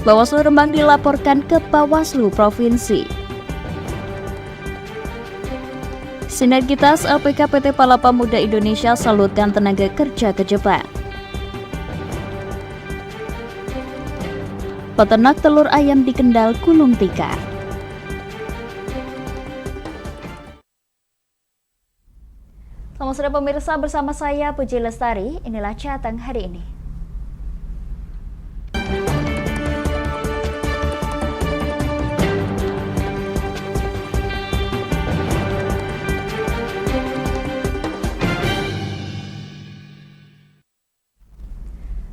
Bawaslu Rembang dilaporkan ke Bawaslu Provinsi. Sinergitas LPK PT Palapa Muda Indonesia salurkan tenaga kerja ke Jepang. Peternak telur ayam di Kendal gulung tikar. Selamat sore pemirsa, bersama saya Puji Lestari. Inilah Jateng hari ini.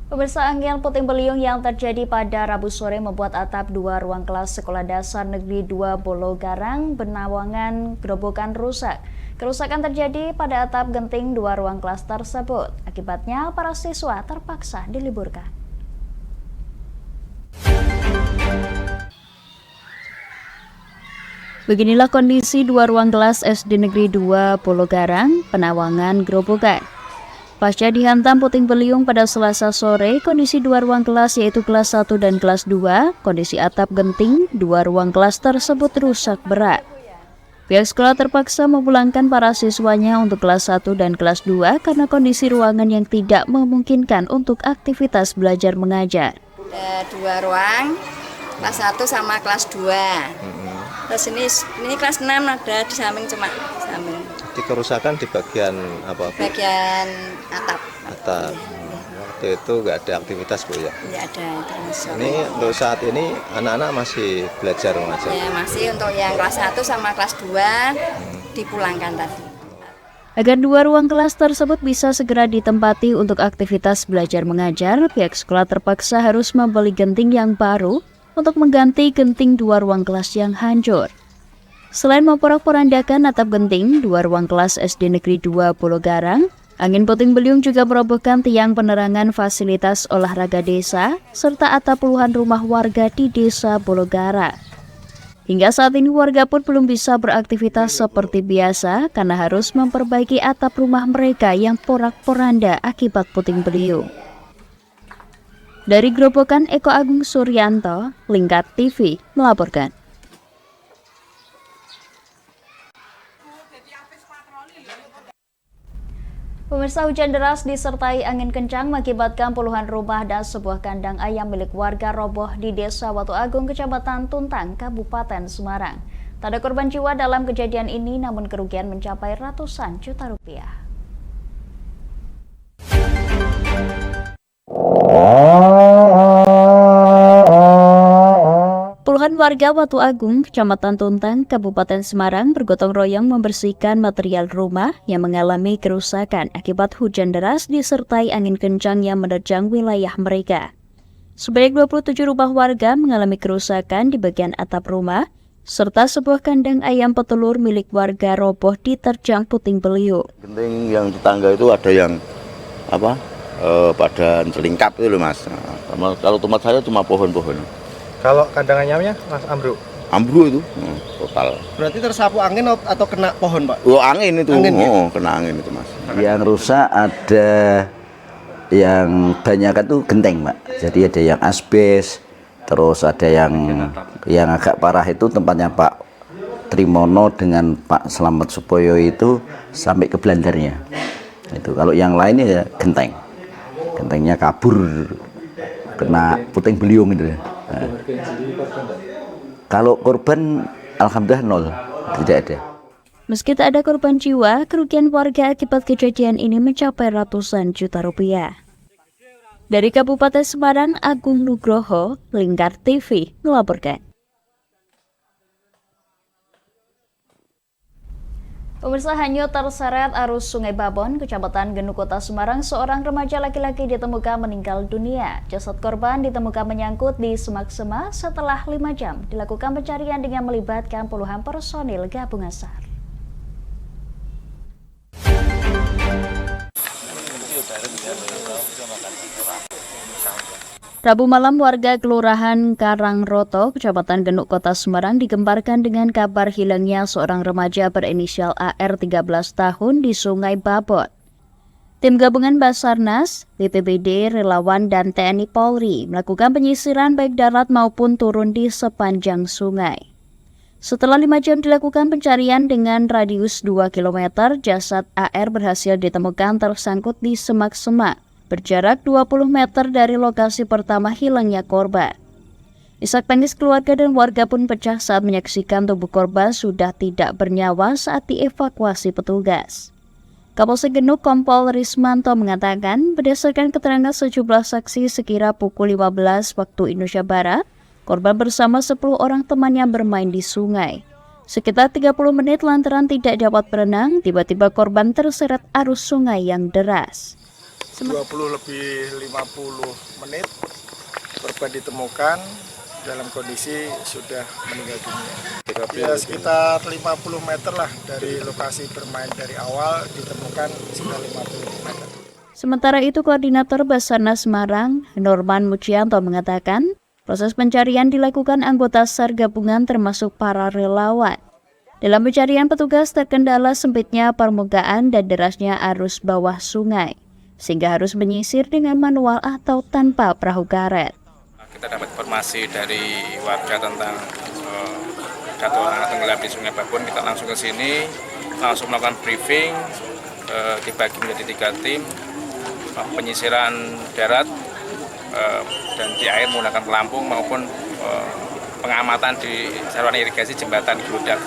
Pemirsa, angin puting beliung yang terjadi pada Rabu sore membuat atap 2 ruang kelas Sekolah Dasar Negeri 2 Bologarang, Benawangan, Grobogan rusak. Kerusakan terjadi pada atap genting 2 ruang kelas tersebut. Akibatnya, para siswa terpaksa diliburkan. Beginilah kondisi 2 ruang kelas SD Negeri 2 Bologarang, Benawangan, Grobogan. Pasca dihantam puting beliung pada Selasa sore, kondisi 2 ruang kelas yaitu kelas 1 dan kelas 2, kondisi atap genting 2 ruang kelas tersebut rusak berat. Pihak sekolah terpaksa memulangkan para siswanya untuk kelas 1 dan kelas 2 karena kondisi ruangan yang tidak memungkinkan untuk aktivitas belajar mengajar. Ada 2 ruang, kelas 1 sama kelas 2. Terus ini kelas 6 ada di samping cuma samping. Di kerusakan di bagian apa? Bagian atap. Atap. Waktu itu nggak ada aktivitas Bu ya? Nggak ada. Ini untuk saat ini anak-anak masih belajar mengajar? Ya, masih untuk yang kelas 1 sama kelas 2 dipulangkan tadi. Agar 2 ruang kelas tersebut bisa segera ditempati untuk aktivitas belajar mengajar, pihak sekolah terpaksa harus membeli genting yang baru untuk mengganti genting 2 ruang kelas yang hancur. Selain memporak-porandakan atap genting 2 ruang kelas SD Negeri 2 Bologarang, angin puting beliung juga merobohkan tiang penerangan fasilitas olahraga desa, serta atap puluhan rumah warga di desa Bologara. Hingga saat ini warga pun belum bisa beraktivitas seperti biasa karena harus memperbaiki atap rumah mereka yang porak-poranda akibat puting beliung. Dari Grobogan, Eko Agung Suryanto, Lingkar TV melaporkan. Pemirsa, hujan deras disertai angin kencang mengakibatkan puluhan rumah dan sebuah kandang ayam milik warga roboh di Desa Watu Agung, Kecamatan Tuntang, Kabupaten Semarang. Tak ada korban jiwa dalam kejadian ini, namun kerugian mencapai ratusan juta rupiah. Puluhan warga Watu Agung, Kecamatan Tuntang, Kabupaten Semarang bergotong royong membersihkan material rumah yang mengalami kerusakan akibat hujan deras disertai angin kencang yang menerjang wilayah mereka. Sebanyak 27 rumah warga mengalami kerusakan di bagian atap rumah, serta sebuah kandang ayam petelur milik warga roboh diterjang puting beliung. Genting yang tetangga itu ada yang badan selingkap itu loh Mas. Kalau tempat saya cuma pohon-pohon. Kalau kandang ayamnya Mas ambruk? Ambruk itu total. Berarti tersapu angin atau kena pohon Pak? Oh angin itu, kena angin itu Mas. Yang rusak ada yang banyak itu genteng Pak. Jadi ada yang asbes, terus ada yang agak parah itu tempatnya Pak Trimono dengan Pak Slamet Supoyo itu sampai ke blandarnya. Itu kalau yang lainnya ya genteng. Gentengnya kabur kena puting beliung itu. Nah. Kalau korban alhamdulillah 0, tidak ada. Meski tak ada korban jiwa, kerugian warga akibat kejadian ini mencapai ratusan juta rupiah. Dari Kabupaten Semarang, Agung Nugroho, Lingkar TV melaporkan. Pemirsa, hanyut terseret arus Sungai Babon, Kecamatan Genuk, Kota Semarang, seorang remaja laki-laki ditemukan meninggal dunia. Jasad korban ditemukan menyangkut di semak-semak setelah 5 jam dilakukan pencarian dengan melibatkan puluhan personil gabungan SAR. Rabu malam warga Kelurahan Karangroto, Kecamatan Genuk, Kota Semarang digemparkan dengan kabar hilangnya seorang remaja berinisial AR 13 tahun di Sungai Babon. Tim gabungan Basarnas, BPBD, relawan, dan TNI Polri melakukan penyisiran baik darat maupun turun di sepanjang sungai. Setelah 5 jam dilakukan pencarian dengan radius 2 km, jasad AR berhasil ditemukan tersangkut di semak-semak, berjarak 20 meter dari lokasi pertama hilangnya korban. Isak tangis keluarga dan warga pun pecah saat menyaksikan tubuh korban sudah tidak bernyawa saat dievakuasi petugas. Kapolsek Genuk Kompol Rismanto mengatakan, berdasarkan keterangan sejumlah saksi sekira pukul 15 waktu Indonesia Barat, korban bersama 10 orang temannya bermain di sungai. Sekitar 30 menit lantaran tidak dapat berenang, tiba-tiba korban terseret arus sungai yang deras. 20 lebih 50 menit korban ditemukan dalam kondisi sudah meninggal dunia. Ya, sekitar 50 meter lah dari lokasi bermain dari awal ditemukan sekitar 50 meter. Sementara itu, Koordinator Basarnas Semarang, Norman Mucianto mengatakan, proses pencarian dilakukan anggota SAR gabungan termasuk para relawan. Dalam pencarian petugas terkendala sempitnya permukaan dan derasnya arus bawah sungai, sehingga harus menyisir dengan manual atau tanpa perahu karet. Kita dapat informasi dari warga tentang jatuh orang tenggelam di Sungai Babon. Kita langsung ke sini, langsung melakukan briefing, dibagi menjadi 3 tim, penyisiran darat dan di air menggunakan pelampung maupun pengamatan di saluran irigasi jembatan Gludak.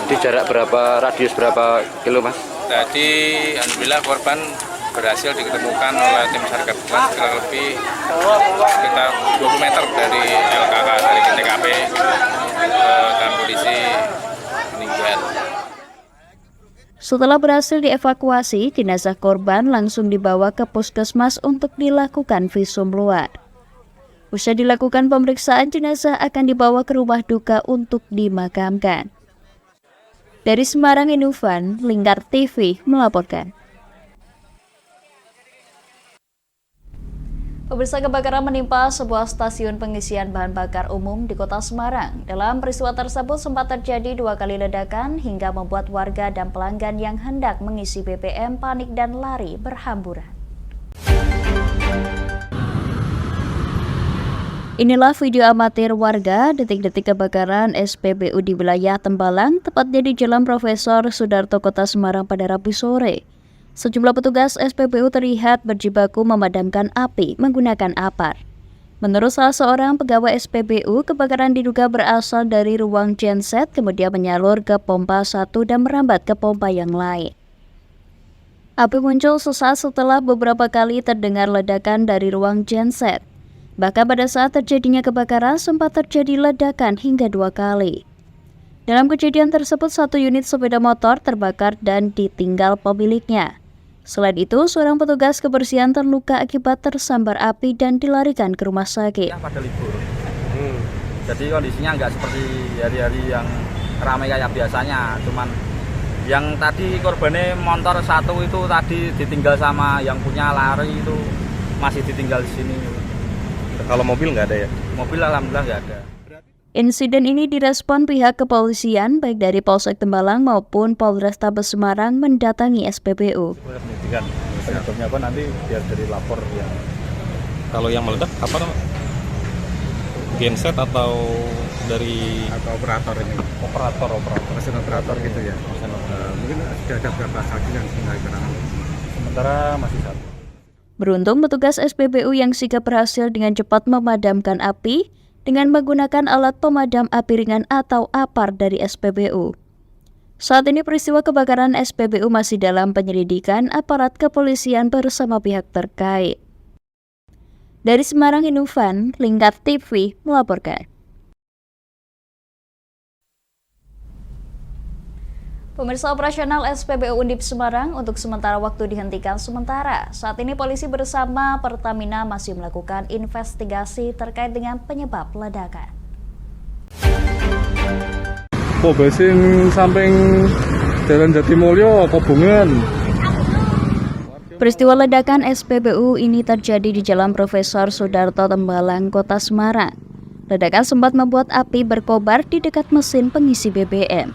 Di jarak berapa, radius berapa kilo, Mas? Tadi alhamdulillah korban berhasil ditemukan oleh tim SAR gabungan sekitar lebih sekitar 20 meter dari LKK dari TKP dalam kondisi meninggal. Setelah berhasil dievakuasi, jenazah korban langsung dibawa ke puskesmas untuk dilakukan visum luar. Usai dilakukan pemeriksaan, jenazah akan dibawa ke rumah duka untuk dimakamkan. Dari Semarang, Inufan, Lingkar TV melaporkan. Pemirsa, kebakaran menimpa sebuah stasiun pengisian bahan bakar umum di Kota Semarang. Dalam peristiwa tersebut sempat terjadi 2 kali ledakan hingga membuat warga dan pelanggan yang hendak mengisi BBM panik dan lari berhamburan. Inilah video amatir warga detik-detik kebakaran SPBU di wilayah Tembalang, tepatnya di Jalan Profesor Sudarto, Kota Semarang pada Rabu sore. Sejumlah petugas SPBU terlihat berjibaku memadamkan api menggunakan apar. Menurut salah seorang pegawai SPBU, kebakaran diduga berasal dari ruang genset, kemudian menyalur ke pompa 1 dan merambat ke pompa yang lain. Api muncul sesaat setelah beberapa kali terdengar ledakan dari ruang genset. Bahkan pada saat terjadinya kebakaran sempat terjadi ledakan hingga 2 kali. Dalam kejadian tersebut 1 unit sepeda motor terbakar dan ditinggal pemiliknya. Selain itu, seorang petugas kebersihan terluka akibat tersambar api dan dilarikan ke rumah sakit. Pada libur, jadi kondisinya nggak seperti hari-hari yang ramai kayak biasanya. Cuman yang tadi korbannya motor 1 itu tadi ditinggal sama yang punya lari itu masih ditinggal di sini. Kalau mobil nggak ada ya? Mobil alhamdulillah nggak ada. Insiden ini direspon pihak kepolisian baik dari Polsek Tembalang maupun Polrestabes Semarang mendatangi SPBU. Penyidikan penyebabnya apa nanti biar dari lapor yang. Kalau yang meledak apa namanya? Genset atau dari atau operator ini? Mesin operator gitu ya. Mungkin sudah ada berapa saksi yang tinggal di keterangan? sementara masih 1. Beruntung petugas SPBU yang sigap berhasil dengan cepat memadamkan api dengan menggunakan alat pemadam api ringan atau APAR dari SPBU. Saat ini peristiwa kebakaran SPBU masih dalam penyelidikan aparat kepolisian bersama pihak terkait. Dari Semarang, Inufan, Lingkar TV melaporkan. Pemirsa, operasional SPBU Undip Semarang untuk sementara waktu dihentikan sementara. Saat ini polisi bersama Pertamina masih melakukan investigasi terkait dengan penyebab ledakan. Sing samping Jalan Jatimulyo, Kobongan. Peristiwa ledakan SPBU ini terjadi di Jalan Profesor Sudarto, Tembalang, Kota Semarang. Ledakan sempat membuat api berkobar di dekat mesin pengisi BBM.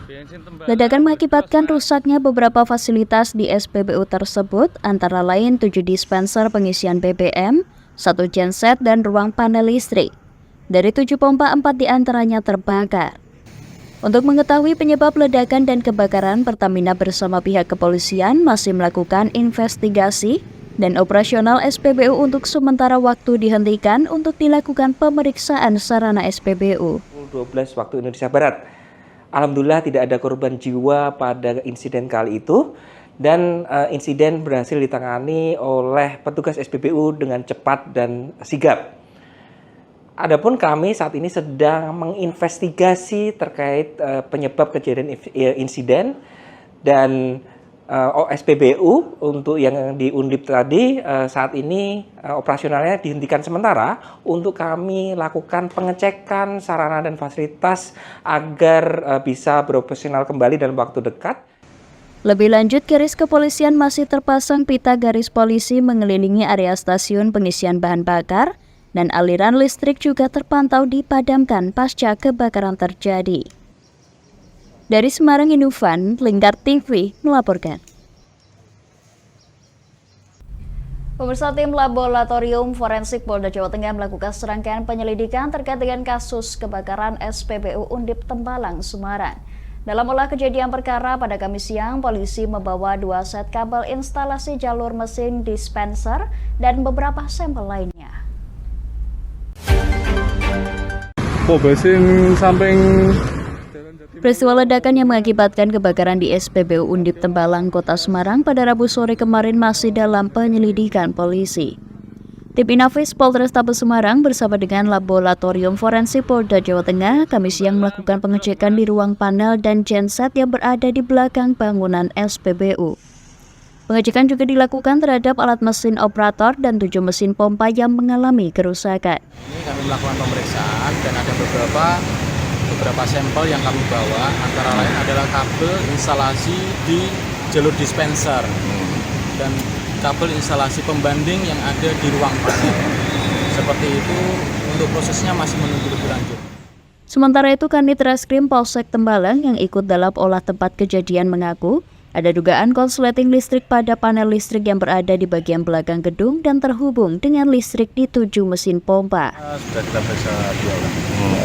Ledakan mengakibatkan rusaknya beberapa fasilitas di SPBU tersebut, antara lain 7 dispenser pengisian BBM, 1 genset, dan ruang panel listrik. Dari 7 pompa, 4 diantaranya terbakar. Untuk mengetahui penyebab ledakan dan kebakaran, Pertamina bersama pihak kepolisian masih melakukan investigasi dan operasional SPBU untuk sementara waktu dihentikan untuk dilakukan pemeriksaan sarana SPBU. 12 waktu Indonesia Barat. Alhamdulillah tidak ada korban jiwa pada insiden kali itu dan insiden berhasil ditangani oleh petugas SPBU dengan cepat dan sigap. Adapun kami saat ini sedang menginvestigasi terkait penyebab kejadian insiden dan SPBU untuk yang di Undip tadi saat ini operasionalnya dihentikan sementara untuk kami lakukan pengecekan sarana dan fasilitas agar bisa beroperasional kembali dalam waktu dekat. Lebih lanjut, garis kepolisian masih terpasang pita garis polisi mengelilingi area stasiun pengisian bahan bakar dan aliran listrik juga terpantau dipadamkan pasca kebakaran terjadi. Dari Semarang, Inufan, Lingkar TV melaporkan. Pemirsa, tim Laboratorium Forensik Polda Jawa Tengah melakukan serangkaian penyelidikan terkait dengan kasus kebakaran SPBU Undip Tembalang, Semarang. Dalam olah kejadian perkara pada Kamis siang, polisi membawa 2 set kabel instalasi jalur mesin dispenser dan beberapa sampel lainnya. Peristiwa ledakan yang mengakibatkan kebakaran di SPBU Undip Tembalang, Kota Semarang pada Rabu sore kemarin masih dalam penyelidikan polisi. Tim Inafis Polrestabes Semarang bersama dengan Laboratorium Forensik Polda Jawa Tengah Kamis siang melakukan pengecekan di ruang panel dan genset yang berada di belakang bangunan SPBU. Pengecekan juga dilakukan terhadap alat mesin operator dan 7 mesin pompa yang mengalami kerusakan. Ini kami melakukan pemeriksaan dan ada beberapa sampel yang kami bawa, antara lain adalah kabel instalasi di jalur dispenser dan kabel instalasi pembanding yang ada di ruang panel. Seperti itu, untuk prosesnya masih menunggu lebih lanjut. Sementara itu, Kanit Reskrim Polsek Tembalang yang ikut dalam olah tempat kejadian mengaku ada dugaan konsleting listrik pada panel listrik yang berada di bagian belakang gedung dan terhubung dengan listrik di 7 mesin pompa. Sudah kita periksa 2 orang.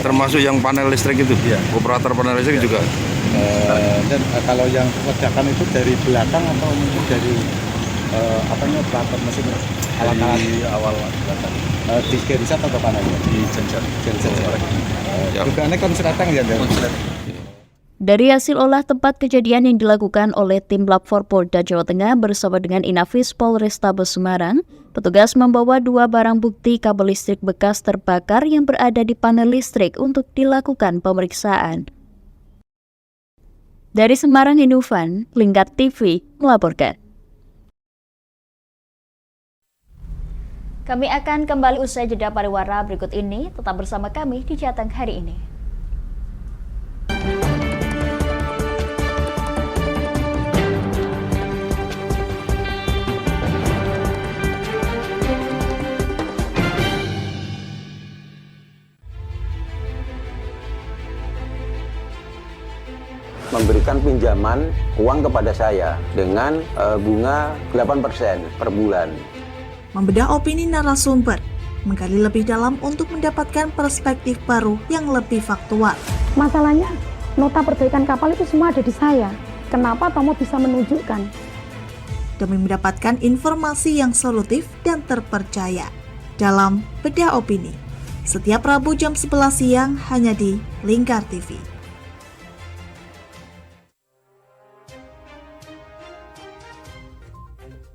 Termasuk yang panel listrik itu? Ya. Operator panel listrik juga? Dan kalau yang ledakan itu dari belakang atau mungkin dari operator mesin alat-alat awal belakang? Di genset atau panelnya? Di genset. Dugaannya konsleting ya? Dari hasil olah tempat kejadian yang dilakukan oleh tim Lab 4 Polda Jawa Tengah bersama dengan Inafis Polrestabes Semarang, petugas membawa 2 barang bukti kabel listrik bekas terbakar yang berada di panel listrik untuk dilakukan pemeriksaan. Dari Semarang, Inufan, Lingkar TV melaporkan. Kami akan kembali usai jeda pariwara berikut ini. Tetap bersama kami di Jateng hari ini. Memberikan pinjaman uang kepada saya dengan bunga 8% per bulan. Membedah opini narasumber, menggali lebih dalam untuk mendapatkan perspektif baru yang lebih faktual. Masalahnya, nota perbaikan kapal itu semua ada di saya. Kenapa Tomo bisa menunjukkan? Demi mendapatkan informasi yang solutif dan terpercaya dalam Bedah Opini. Setiap Rabu jam 11 siang hanya di Lingkar TV.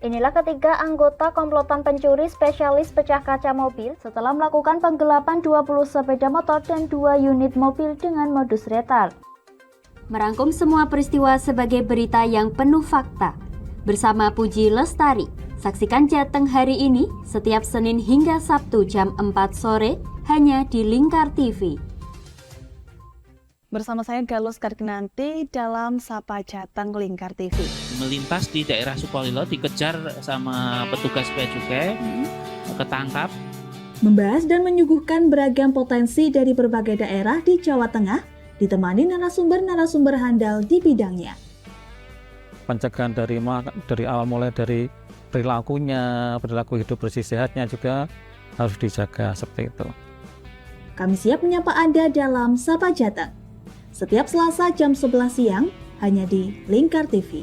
Inilah ketiga anggota komplotan pencuri spesialis pecah kaca mobil setelah melakukan penggelapan 20 sepeda motor dan 2 unit mobil dengan modus retal. Merangkum semua peristiwa sebagai berita yang penuh fakta. Bersama Puji Lestari, saksikan Jateng hari ini setiap Senin hingga Sabtu jam 4 sore hanya di Lingkar TV. Bersama saya Galus Karkinanti dalam Sapa Jateng Lingkar TV. Melintas di daerah Sukolilo dikejar sama petugas bea cukai, ketangkap. membahas dan menyuguhkan beragam potensi dari berbagai daerah di Jawa Tengah, ditemani narasumber-narasumber handal di bidangnya. Pencegahan dari awal mulai dari perilaku hidup bersih sehatnya juga harus dijaga seperti itu. Kami siap menyapa Anda dalam Sapa Jateng. Setiap Selasa jam 11 siang, hanya di Lingkar TV.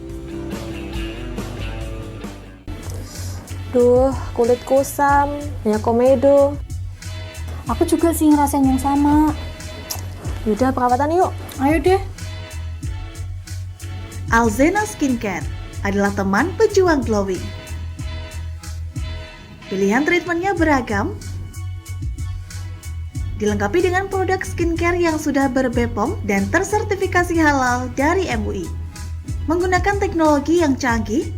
Duh, kulit kusam, banyak komedo. Aku juga sih ngerasain yang sama. Yaudah, perawatan yuk. Ayo deh. Alzena Skincare adalah teman pejuang glowing. Pilihan treatmentnya beragam, dilengkapi dengan produk skincare yang sudah ber-BPOM dan tersertifikasi halal dari MUI. Menggunakan teknologi yang canggih,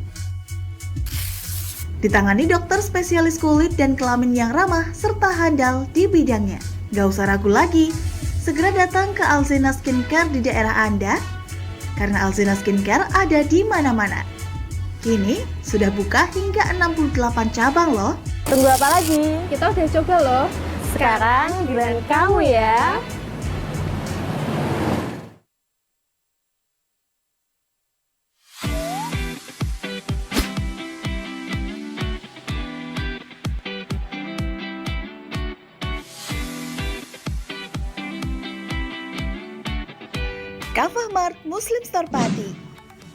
ditangani dokter spesialis kulit dan kelamin yang ramah serta handal di bidangnya. Gak usah ragu lagi, segera datang ke Alzena Skincare di daerah Anda, karena Alzena Skincare ada di mana-mana. Kini sudah buka hingga 68 cabang loh. Tunggu apa lagi? Kita udah coba loh. Sekarang giliran kamu ya. Kafah Mart Muslim Store Pati,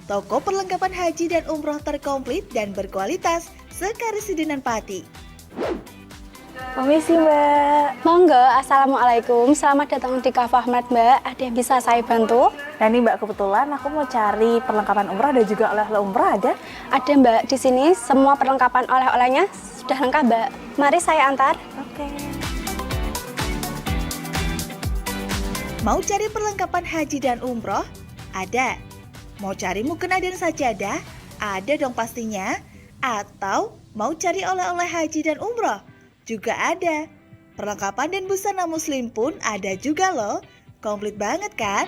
toko perlengkapan haji dan umroh terkomplit dan berkualitas sekarisidenan Pati. Permisi Mbak. Monggo, Assalamualaikum. Selamat datang di Kafah Mart Mbak. Ada yang bisa saya bantu? Nah ini Mbak, kebetulan aku mau cari perlengkapan umroh dan juga oleh-oleh umroh ada? Ada Mbak, di sini semua perlengkapan oleh-olehnya sudah lengkap Mbak. Mari saya antar. Oke. Mau cari perlengkapan haji dan umroh? Ada. Mau cari mukena dan sajadah? Ada dong pastinya. Atau mau cari oleh-oleh haji dan umroh? Juga ada. Perlengkapan dan busana muslim pun ada juga loh. Komplit banget kan?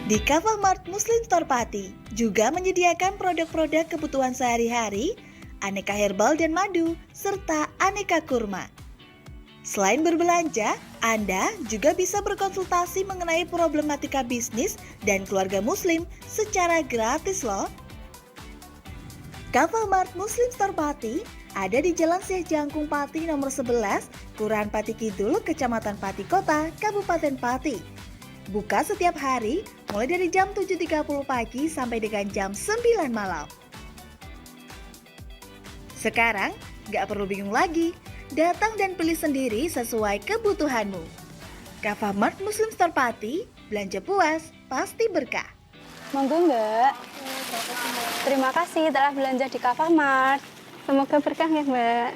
Di Kafah Mart Muslim Store Pati juga menyediakan produk-produk kebutuhan sehari-hari, aneka herbal dan madu, serta aneka kurma. Selain berbelanja, Anda juga bisa berkonsultasi mengenai problematika bisnis dan keluarga muslim secara gratis loh. Kafah Mart Muslim Store Pati ada di Jalan Syekh Jangkung Pati nomor 11, Kelurahan Pati Kidul, Kecamatan Pati Kota, Kabupaten Pati. Buka setiap hari mulai dari jam 7.30 pagi sampai dengan jam 9 malam. Sekarang, gak perlu bingung lagi. Datang dan pilih sendiri sesuai kebutuhanmu. Kafah Mart Muslim Store Pati, belanja puas, pasti berkah. Monggo Mbak. Terima kasih telah belanja di Kafah Mart. Semoga berkah ya Mbak.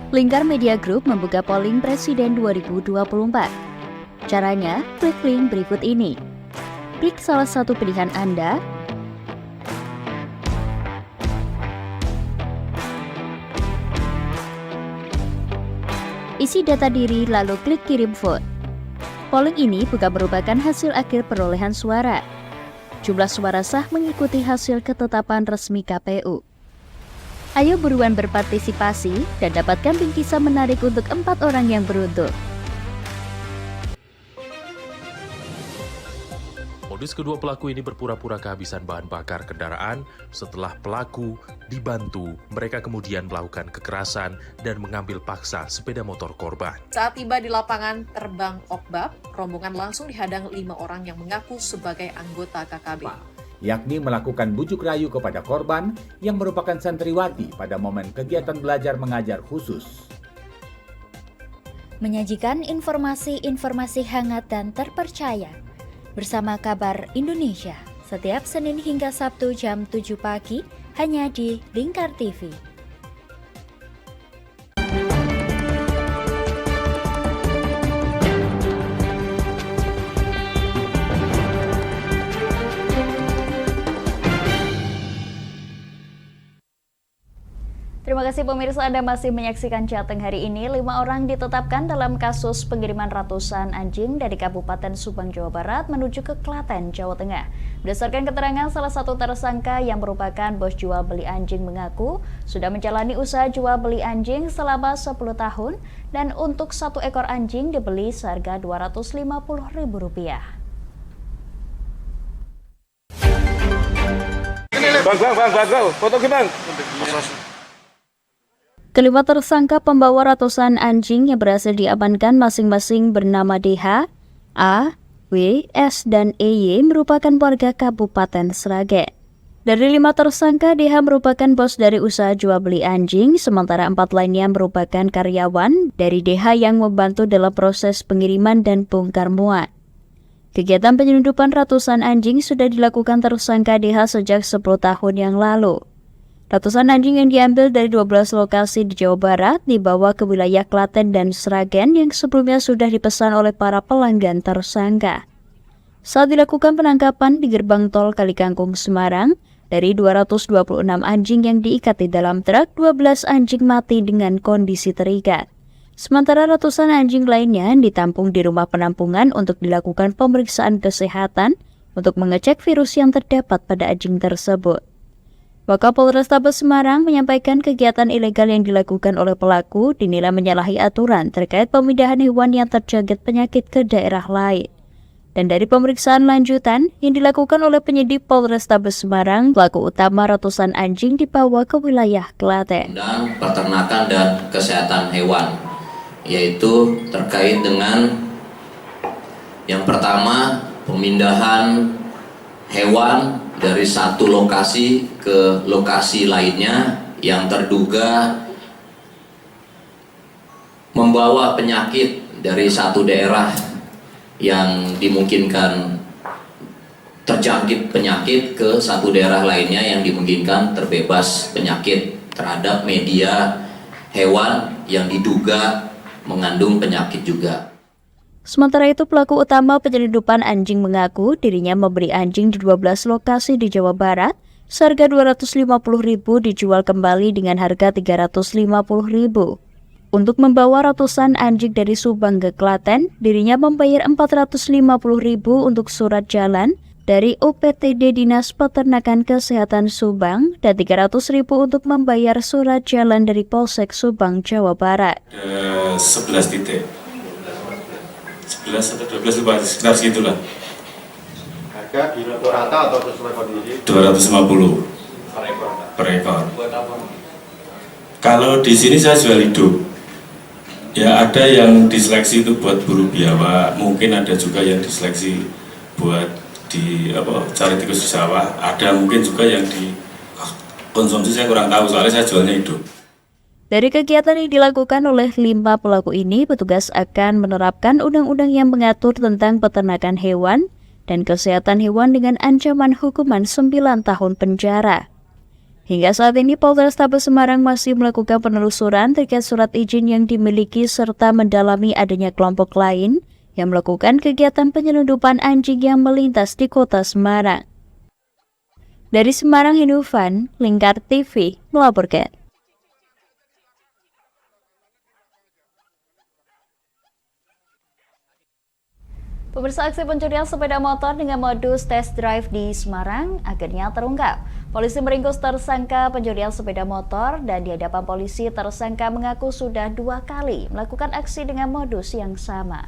Lingkar Media Group membuka polling Presiden 2024. Caranya, klik link berikut ini. Klik salah satu pilihan Anda, isi data diri lalu klik kirim vote. Polling ini bukan merupakan hasil akhir perolehan suara. Jumlah suara sah mengikuti hasil ketetapan resmi KPU. Ayo buruan berpartisipasi dan dapatkan bingkisan menarik untuk 4 orang yang beruntung. Modus kedua pelaku ini berpura-pura kehabisan bahan bakar kendaraan. Setelah pelaku dibantu, mereka kemudian melakukan kekerasan dan mengambil paksa sepeda motor korban. Saat tiba di lapangan terbang Okbab, rombongan langsung dihadang 5 orang yang mengaku sebagai anggota KKB. Yakni melakukan bujuk rayu kepada korban yang merupakan santriwati pada momen kegiatan belajar mengajar khusus. Menyajikan informasi-informasi hangat dan terpercaya bersama Kabar Indonesia setiap Senin hingga Sabtu jam 7 pagi hanya di Lingkar TV. Terima kasih pemirsa, Anda masih menyaksikan Jateng hari ini. 5 orang ditetapkan dalam kasus pengiriman ratusan anjing dari Kabupaten Subang, Jawa Barat menuju ke Klaten, Jawa Tengah. Berdasarkan keterangan salah satu tersangka yang merupakan bos jual beli anjing mengaku sudah menjalani usaha jual beli anjing selama 10 tahun dan untuk 1 ekor anjing dibeli seharga Rp250.000. Bang, foto bang. Kelima tersangka pembawa ratusan anjing yang berhasil diamankan masing-masing bernama DH, A, W, S, dan EY merupakan warga Kabupaten Sragen. Dari 5 tersangka, DH merupakan bos dari usaha jual beli anjing, sementara 4 lainnya merupakan karyawan dari DH yang membantu dalam proses pengiriman dan bongkar muat. Kegiatan penyelundupan ratusan anjing sudah dilakukan tersangka DH sejak 10 tahun yang lalu. Ratusan anjing yang diambil dari 12 lokasi di Jawa Barat dibawa ke wilayah Klaten dan Sragen yang sebelumnya sudah dipesan oleh para pelanggan tersangka. Saat dilakukan penangkapan di gerbang tol Kalikangkung, Semarang, dari 226 anjing yang diikat di dalam truk, 12 anjing mati dengan kondisi terikat. Sementara ratusan anjing lainnya ditampung di rumah penampungan untuk dilakukan pemeriksaan kesehatan untuk mengecek virus yang terdapat pada anjing tersebut. Wakapolrestabes Semarang menyampaikan kegiatan ilegal yang dilakukan oleh pelaku dinilai menyalahi aturan terkait pemindahan hewan yang terjangkit penyakit ke daerah lain. Dan dari pemeriksaan lanjutan yang dilakukan oleh penyidik Polrestabes Semarang, pelaku utama ratusan anjing dibawa ke wilayah Klaten. Dan peternakan dan kesehatan hewan, yaitu terkait dengan yang pertama pemindahan hewan dari satu lokasi ke lokasi lainnya yang terduga membawa penyakit dari satu daerah yang dimungkinkan terjangkit penyakit ke satu daerah lainnya yang dimungkinkan terbebas penyakit terhadap media hewan yang diduga mengandung penyakit juga. Sementara itu, pelaku utama penyelundupan anjing mengaku dirinya membeli anjing di 12 lokasi di Jawa Barat, seharga Rp250.000 dijual kembali dengan harga Rp350.000. Untuk membawa ratusan anjing dari Subang ke Klaten, dirinya membayar Rp450.000 untuk surat jalan dari UPTD Dinas Peternakan Kesehatan Subang dan Rp300.000 untuk membayar surat jalan dari Polsek Subang, Jawa Barat. 11 titik. 11 atau 12 lupa, sekitar segitulah. Harga di rata atau sesuai kondisi? 250 per ekor. Kalau di sini saya jual hidup. Ya ada yang diseleksi itu buat buru biawak, mungkin ada juga yang diseleksi buat cari tikus di sawah. Ada mungkin juga yang dikonsumsi, saya kurang tahu soalnya saya jualnya hidup. Dari kegiatan yang dilakukan oleh 5 pelaku ini, petugas akan menerapkan undang-undang yang mengatur tentang peternakan hewan dan kesehatan hewan dengan ancaman hukuman 9 tahun penjara. Hingga saat ini, Polrestabes Semarang masih melakukan penelusuran terkait surat izin yang dimiliki serta mendalami adanya kelompok lain yang melakukan kegiatan penyelundupan anjing yang melintas di kota Semarang. Dari Semarang, Hinufan, Lingkar TV, melaporkan. Pemirsa, aksi pencurian sepeda motor dengan modus test drive di Semarang akhirnya terungkap. Polisi meringkus tersangka pencurian sepeda motor dan di hadapan polisi tersangka mengaku sudah 2 kali melakukan aksi dengan modus yang sama.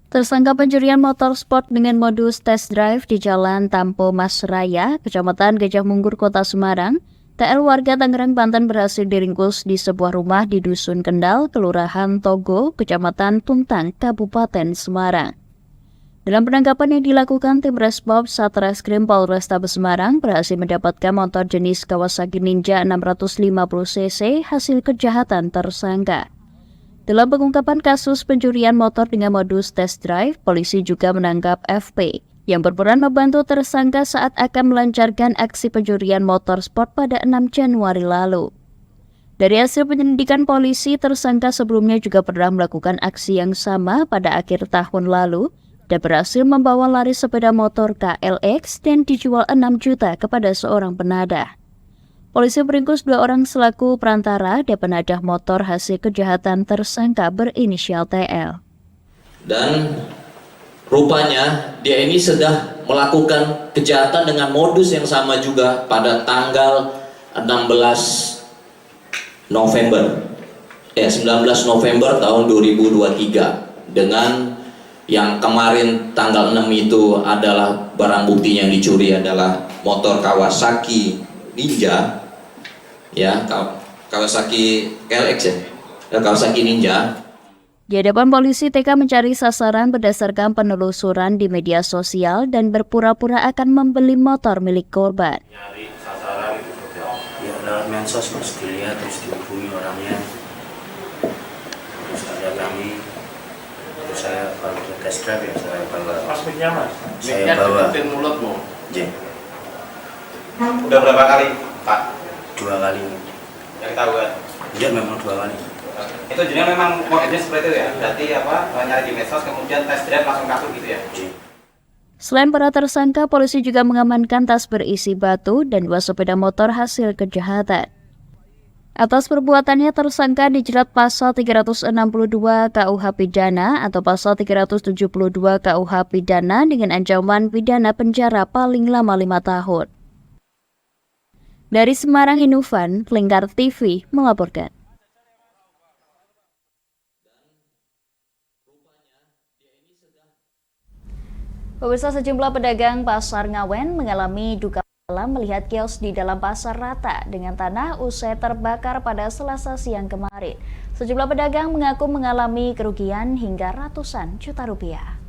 Tersangka pencurian motor sport dengan modus test drive di Jalan Tampo Mas Raya, Kecamatan Gajah Mungkur, Kota Semarang, TL warga Tangerang, Banten berhasil diringkus di sebuah rumah di Dusun Kendal, Kelurahan Togo, Kecamatan Tuntang, Kabupaten Semarang. Dalam penangkapan yang dilakukan, tim Resmob Satreskrim Polrestabes Semarang berhasil mendapatkan motor jenis Kawasaki Ninja 650cc hasil kejahatan tersangka. Dalam pengungkapan kasus pencurian motor dengan modus test drive, polisi juga menangkap FP yang berperan membantu tersangka saat akan melancarkan aksi pencurian motor sport pada 6 Januari lalu. Dari hasil penyelidikan polisi, tersangka sebelumnya juga pernah melakukan aksi yang sama pada akhir tahun lalu dan berhasil membawa lari sepeda motor KLX dan dijual 6 juta kepada seorang penadah. Polisi meringkus 2 orang selaku perantara dan penadah motor hasil kejahatan tersangka berinisial TL. Dan rupanya dia ini sudah melakukan kejahatan dengan modus yang sama juga pada tanggal 19 November tahun 2023 dengan yang kemarin tanggal 6 itu adalah barang bukti yang dicuri adalah motor Kawasaki Ninja ya, Kawasaki KLX ya, Kawasaki Ninja. Di hadapan polisi, TK mencari sasaran berdasarkan penelusuran di media sosial dan berpura-pura akan membeli motor milik korban. Nyari sasaran itu ya lewat medsos mas, dilihat terus dihubungi orangnya, terus ada kami, terus saya kalau ke test drive ya saya bawa. Mas miknya mas? Saya bawa. Mulutmu? J. Udah berapa kali Pak? 2 kali. Yang tahu kan? Iya memang 2 kali. Itu jadi memang modusnya seperti itu ya, berarti nyari di medsos kemudian tes drive langsung kabur gitu ya. Selain para tersangka, polisi juga mengamankan tas berisi batu dan 2 sepeda motor hasil kejahatan. Atas perbuatannya tersangka dijerat pasal 362 KUH Pidana atau pasal 372 KUH Pidana dengan ancaman pidana penjara paling lama 5 tahun. Dari Semarang, Inufan, Lingkar TV melaporkan. Pemirsa, sejumlah pedagang pasar Ngawen mengalami duka dalam melihat kios di dalam pasar rata dengan tanah usai terbakar pada Selasa siang kemarin. Sejumlah pedagang mengaku mengalami kerugian hingga ratusan juta rupiah.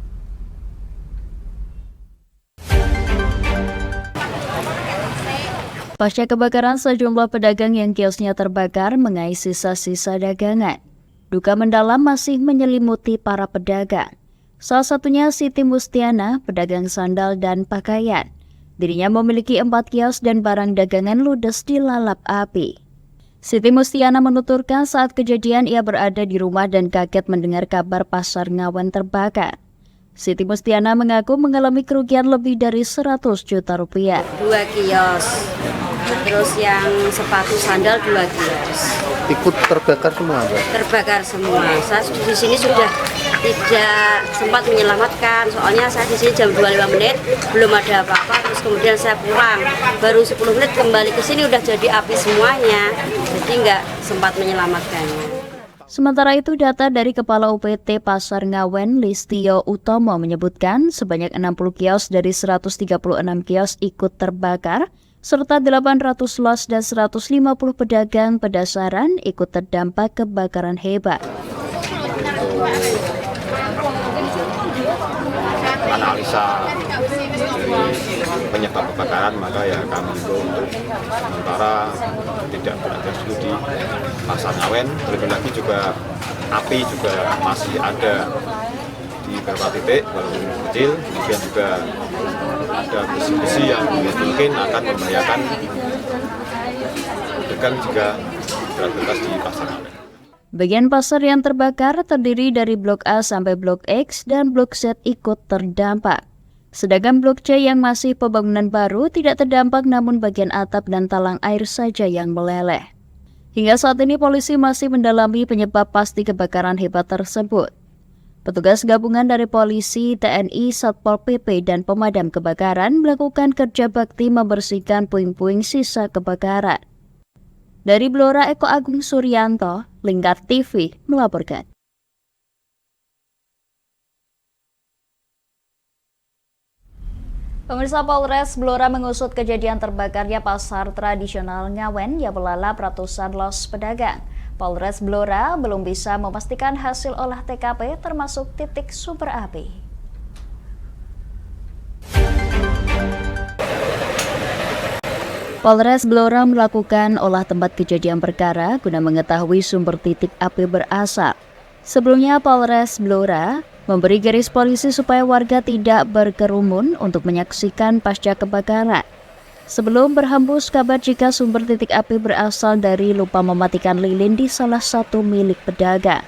Pasca kebakaran, sejumlah pedagang yang kiosnya terbakar mengais sisa-sisa dagangan. Duka mendalam masih menyelimuti para pedagang. Salah satunya Siti Mustiana, pedagang sandal dan pakaian. Dirinya memiliki 4 kios dan barang dagangan ludes dilalap api. Siti Mustiana menuturkan saat kejadian ia berada di rumah dan kaget mendengar kabar pasar Ngawen terbakar. Siti Mustiana mengaku mengalami kerugian lebih dari 100 juta rupiah. 2 kios, terus yang sepatu sandal 2 kios. Ikut terbakar semua, Mbak? Terbakar semua. Saya di sini sudah tidak sempat menyelamatkan, soalnya saya di sini jam 25 menit belum ada apa-apa, terus kemudian saya pulang baru 10 menit kembali ke sini udah jadi api semuanya, jadi nggak sempat menyelamatkannya. Sementara itu, data dari Kepala UPT Pasar Ngawen Listio Utomo menyebutkan sebanyak 60 kios dari 136 kios ikut terbakar, serta 800 los dan 150 pedagang pedasaran ikut terdampak kebakaran hebat. Analisa penyebab kebakaran, maka ya kami itu untuk sementara tidak berada di Pasar Ngawen. Terlebih lagi juga api juga masih ada di beberapa titik walaupun kecil, kemudian juga ada besi-besi yang mungkin akan membahayakan pedagang jika beraktivitas di Pasar Ngawen. Bagian pasar yang terbakar terdiri dari Blok A sampai Blok X dan Blok Z ikut terdampak. Sedangkan Blok C yang masih pembangunan baru tidak terdampak, namun bagian atap dan talang air saja yang meleleh. Hingga saat ini polisi masih mendalami penyebab pasti kebakaran hebat tersebut. Petugas gabungan dari polisi, TNI, Satpol PP, dan pemadam kebakaran melakukan kerja bakti membersihkan puing-puing sisa kebakaran. Dari Blora, Eko Agung Suryanto, Lingkar TV melaporkan. Pemirsa, Polres Blora mengusut kejadian terbakarnya pasar tradisional Ngawen yang melalap ratusan los pedagang. Polres Blora belum bisa memastikan hasil olah TKP termasuk titik sumber api. Polres Blora melakukan olah tempat kejadian perkara guna mengetahui sumber titik api berasal. Sebelumnya, Polres Blora memberi garis polisi supaya warga tidak berkerumun untuk menyaksikan pasca kebakaran. Sebelum berhembus kabar jika sumber titik api berasal dari lupa mematikan lilin di salah satu milik pedagang.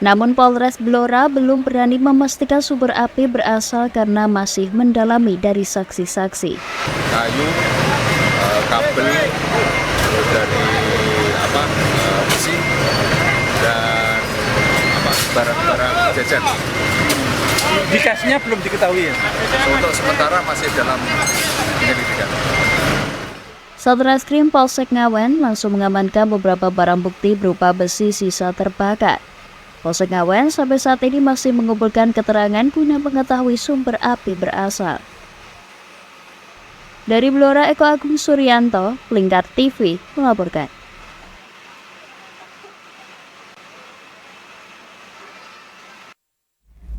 Namun Polres Blora belum berani memastikan sumber api berasal karena masih mendalami dari saksi-saksi. Kayu, kabel dari besi dan barang-barang jajan. Indikasinya belum diketahui ya? Untuk sementara masih dalam penyelidikan. Satreskrim Polsek Ngawen langsung mengamankan beberapa barang bukti berupa besi sisa terbakar. Polsek Ngawen sampai saat ini masih mengumpulkan keterangan guna mengetahui sumber api berasal. Dari Blora, Eko Agung Suryanto, Lingkar TV melaporkan.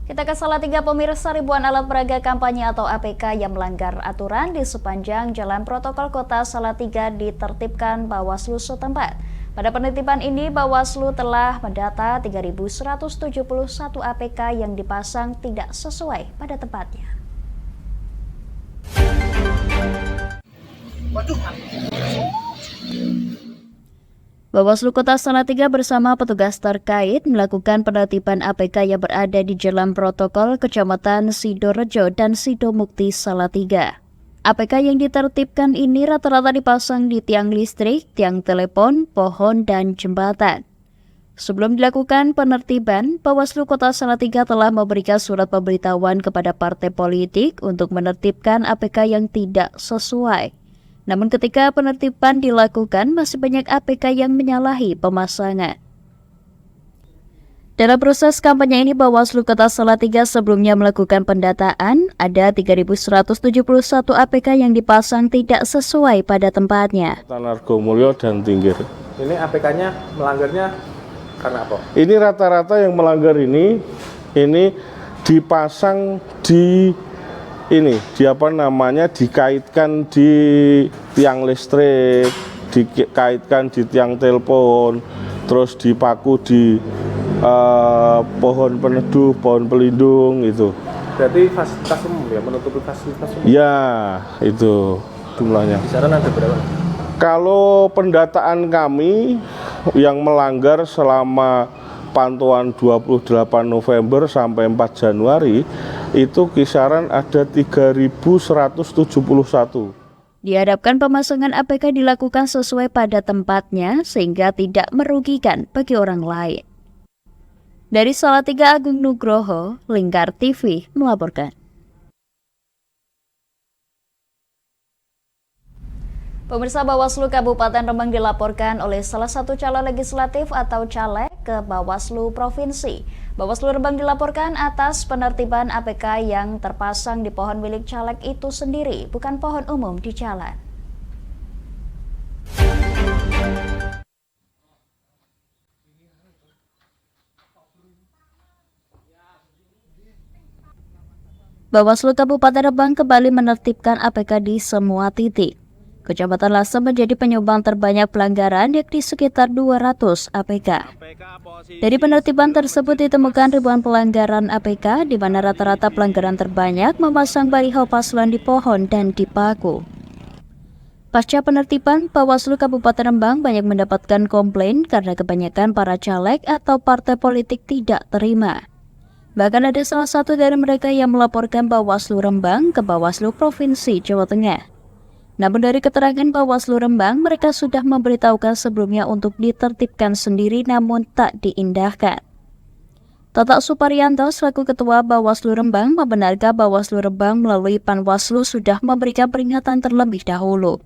Kita ke Salatiga, pemirsa. Ribuan alat peraga kampanye atau APK yang melanggar aturan di sepanjang Jalan Protokol Kota Salatiga ditertibkan Bawaslu setempat. Pada penertiban ini, Bawaslu telah mendata 3.171 APK yang dipasang tidak sesuai pada tempatnya. Bawaslu Kota Salatiga bersama petugas terkait melakukan penertiban APK yang berada di Jalan Protokol Kecamatan Sidorejo dan Sidomukti Salatiga. APK yang ditertibkan ini rata-rata dipasang di tiang listrik, tiang telepon, pohon, dan jembatan. Sebelum dilakukan penertiban, Bawaslu Kota Salatiga telah memberikan surat pemberitahuan kepada partai politik untuk menertibkan APK yang tidak sesuai. Namun ketika penertiban dilakukan, masih banyak APK yang menyalahi pemasangan. Dalam proses kampanye ini, Bawaslu Kota Salatiga sebelumnya melakukan pendataan, ada 3.171 APK yang dipasang tidak sesuai pada tempatnya. Nargomulyo dan Tinggir. Ini APK-nya melanggarnya karena apa? Ini rata-rata yang melanggar ini dipasang di dikaitkan di tiang listrik, dikaitkan di tiang telepon, terus dipaku di pohon peneduh, pohon pelindung itu. Berarti fasilitas umum ya, menutupi fasilitas umum? Ya, itu jumlahnya. Kisaran ada berapa? Kalau pendataan kami yang melanggar selama pantauan 28 November sampai 4 Januari itu kisaran ada 3.171. Diharapkan pemasangan APK dilakukan sesuai pada tempatnya sehingga tidak merugikan bagi orang lain. Dari Salatiga, Agung Nugroho, Lingkar TV melaporkan. Pemirsa, Bawaslu Kabupaten Rembang dilaporkan oleh salah satu calon legislatif atau caleg ke Bawaslu Provinsi. Bawaslu Rembang dilaporkan atas penertiban APK yang terpasang di pohon milik caleg itu sendiri, bukan pohon umum di jalan. Bawaslu Kabupaten Rembang kembali menertibkan APK di semua titik. Kecamatan Lasem menjadi penyumbang terbanyak pelanggaran, yakni sekitar 200 APK. Dari penertiban tersebut ditemukan ribuan pelanggaran APK, di mana rata-rata pelanggaran terbanyak memasang baliho paslon di pohon dan di paku. Pasca penertiban, Bawaslu Kabupaten Rembang banyak mendapatkan komplain karena kebanyakan para caleg atau partai politik tidak terima. Bahkan ada salah satu dari mereka yang melaporkan Bawaslu Rembang ke Bawaslu Provinsi Jawa Tengah. Namun dari keterangan Bawaslu Rembang, mereka sudah memberitahukan sebelumnya untuk ditertibkan sendiri namun tak diindahkan. Tatak Suparyanto selaku Ketua Bawaslu Rembang membenarkan Bawaslu Rembang melalui Panwaslu sudah memberikan peringatan terlebih dahulu.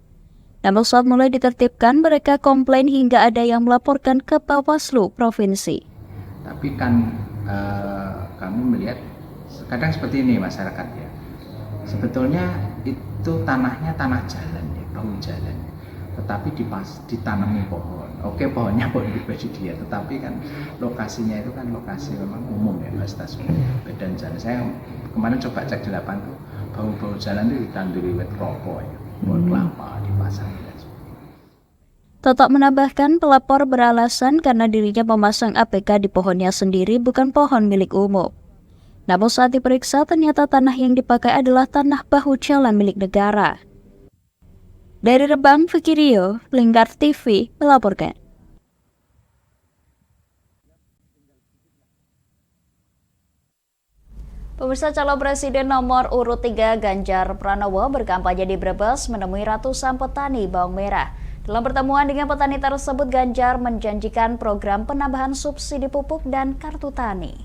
Namun saat mulai ditertibkan, mereka komplain hingga ada yang melaporkan ke Bawaslu Provinsi. Tapi kan kami melihat kadang seperti ini masyarakat ya. Sebetulnya itu tanahnya tanah jalan ya, bahu jalan. Tetapi ditanami pohon. Oke, pohonnya pohon pribadi dia, tetapi kan lokasinya itu kan lokasi memang umum ya, fasilitas umum. Badan jalan. Saya kemarin coba cek di lapangan tuh, bahu jalan itu ditanduri wet rokok ya, pohon kelapa dipasang. Tatak menambahkan pelapor beralasan karena dirinya memasang APK di pohonnya sendiri, bukan pohon milik umum. Namun saat diperiksa ternyata tanah yang dipakai adalah tanah bahu jalan milik negara. Dari Rembang, Fikirio, Lingkar TV melaporkan. Pemirsa, calon presiden nomor urut 3 Ganjar Pranowo berkampanye di Brebes menemui ratusan petani bawang merah. Dalam pertemuan dengan petani tersebut, Ganjar menjanjikan program penambahan subsidi pupuk dan kartu tani.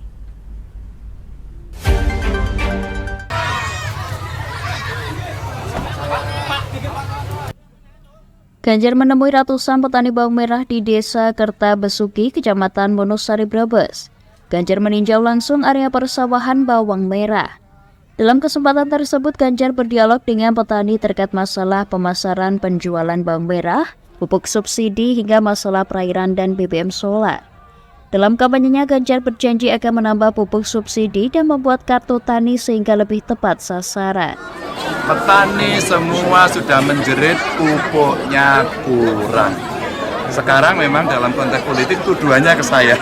Ganjar menemui ratusan petani bawang merah di Desa Kertabesuki, Kecamatan Wonosari, Brebes. Ganjar meninjau langsung area persawahan bawang merah. Dalam kesempatan tersebut, Ganjar berdialog dengan petani terkait masalah pemasaran penjualan bawang merah, pupuk subsidi, hingga masalah perairan dan BBM solar. Dalam kampanyenya, Ganjar berjanji akan menambah pupuk subsidi dan membuat kartu tani sehingga lebih tepat sasaran. Petani semua sudah menjerit pupuknya kurang. Sekarang memang dalam konteks politik tuduhannya ke saya.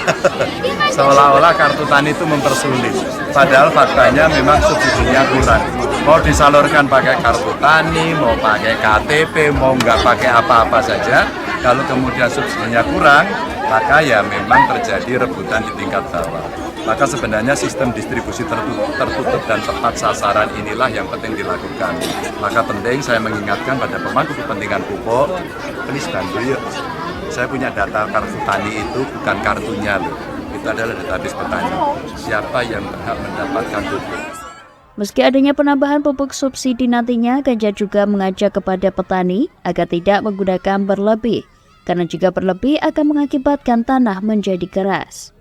Seolah-olah kartu tani itu mempersulit. Padahal faktanya memang subsidinya kurang. Mau disalurkan pakai kartu tani, mau pakai KTP, mau nggak pakai apa-apa saja. Kalau kemudian subsidinya kurang, maka ya memang terjadi rebutan di tingkat bawah. Maka sebenarnya sistem distribusi tertutup dan tepat sasaran inilah yang penting dilakukan. Maka penting saya mengingatkan pada pemangku kepentingan pupuk, please bantu yuk. Saya punya data kartu tani itu bukan kartunya loh. Itu adalah database petani. Siapa yang berhak mendapatkan pupuk. Meski adanya penambahan pupuk subsidi nantinya, Ganjar juga mengajak kepada petani agar tidak menggunakan berlebih, karena jika berlebih akan mengakibatkan tanah menjadi keras.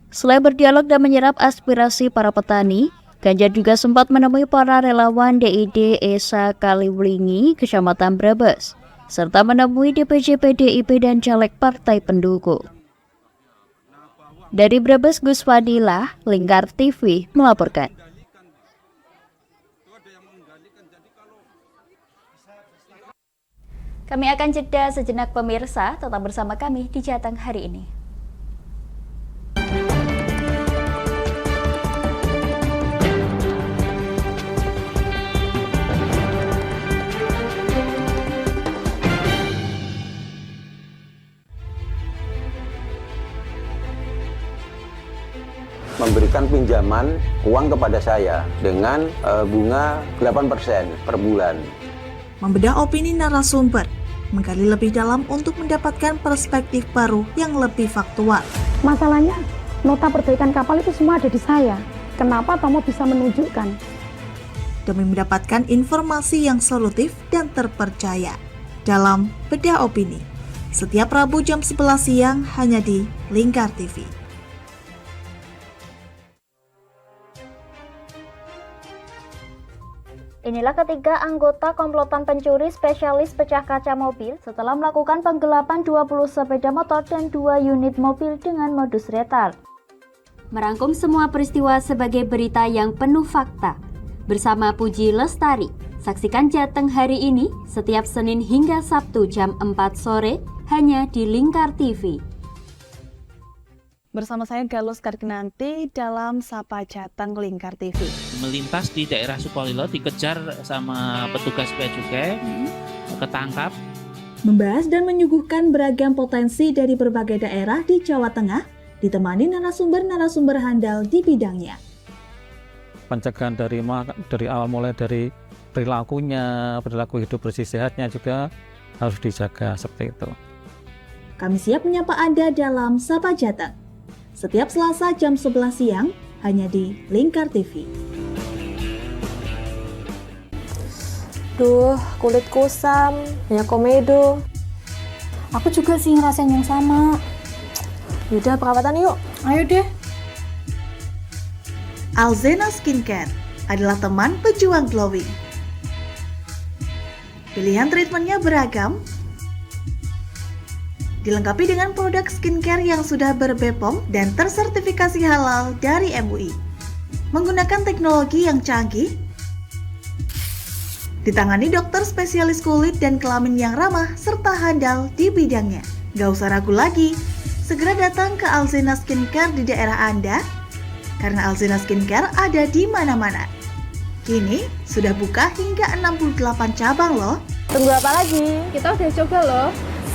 Selain berdialog dan menyerap aspirasi para petani, Ganjar juga sempat menemui para relawan DID Esa Kaliwlingi, Kecamatan Brebes, serta menemui DPJ PDIP dan caleg partai pendukung. Dari Brebes, Gus Fadilah, Lingkar TV melaporkan. Kami akan jeda sejenak pemirsa, tetap bersama kami di Jateng hari ini. Memberikan pinjaman uang kepada saya dengan bunga 8% per bulan. Membedah opini narasumber, menggali lebih dalam untuk mendapatkan perspektif baru yang lebih faktual. Masalahnya, nota perbaikan kapal itu semua ada di saya. Kenapa Tomo bisa menunjukkan? Demi mendapatkan informasi yang solutif dan terpercaya dalam Bedah Opini. Setiap Rabu jam 11 siang hanya di Lingkar TV. Inilah ketiga anggota komplotan pencuri spesialis pecah kaca mobil setelah melakukan penggelapan 20 sepeda motor dan 2 unit mobil dengan modus retal. Merangkum semua peristiwa sebagai berita yang penuh fakta. Bersama Puji Lestari, saksikan Jateng hari ini setiap Senin hingga Sabtu jam 4 sore hanya di Lingkar TV. Bersama saya Galus Karkinanti dalam Sapa Jateng Lingkar TV. Melintas di daerah Sukolilo dikejar sama petugas bea cukai, ketangkap. Membahas dan menyuguhkan beragam potensi dari berbagai daerah di Jawa Tengah, ditemani narasumber-narasumber handal di bidangnya. Pencegahan dari awal mulai dari perilaku hidup bersih sehatnya juga harus dijaga seperti itu. Kami siap menyapa Anda dalam Sapa Jateng. Setiap Selasa jam 11 siang hanya di Lingkar TV. Duh, kulit kusam, banyak komedo. Aku juga sih ngerasain yang sama. Yaudah, perawatan yuk. Ayo deh. Alzena Skincare adalah teman pejuang glowing. Pilihan treatmentnya beragam, dilengkapi dengan produk skincare yang sudah ber-BPOM dan tersertifikasi halal dari MUI. Menggunakan teknologi yang canggih, ditangani dokter spesialis kulit dan kelamin yang ramah serta handal di bidangnya. Gak usah ragu lagi, segera datang ke Alzena Skincare di daerah Anda, karena Alzena Skincare ada di mana-mana. Kini sudah buka hingga 68 cabang loh. Tunggu apa lagi? Kita udah coba loh.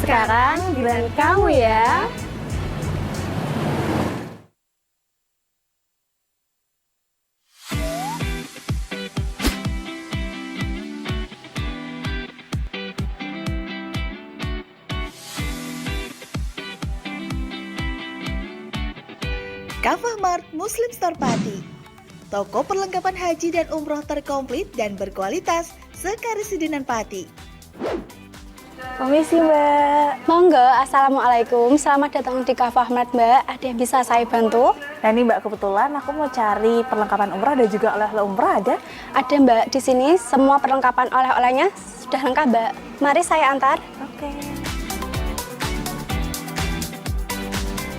Sekarang giliran kamu ya. Kafah Mart Muslim Store Pati. Toko perlengkapan haji dan umroh terkomplit dan berkualitas sekarisidenan Pati. Komisi Mbak. Monggo, Assalamualaikum. Selamat datang di Kafah Mart Mbak. Ada yang bisa saya bantu? Nah ini Mbak, kebetulan aku mau cari perlengkapan umrah dan juga oleh-oleh umrah ada? Ada Mbak, di sini semua perlengkapan oleh-olehnya sudah lengkap Mbak. Mari saya antar. Oke.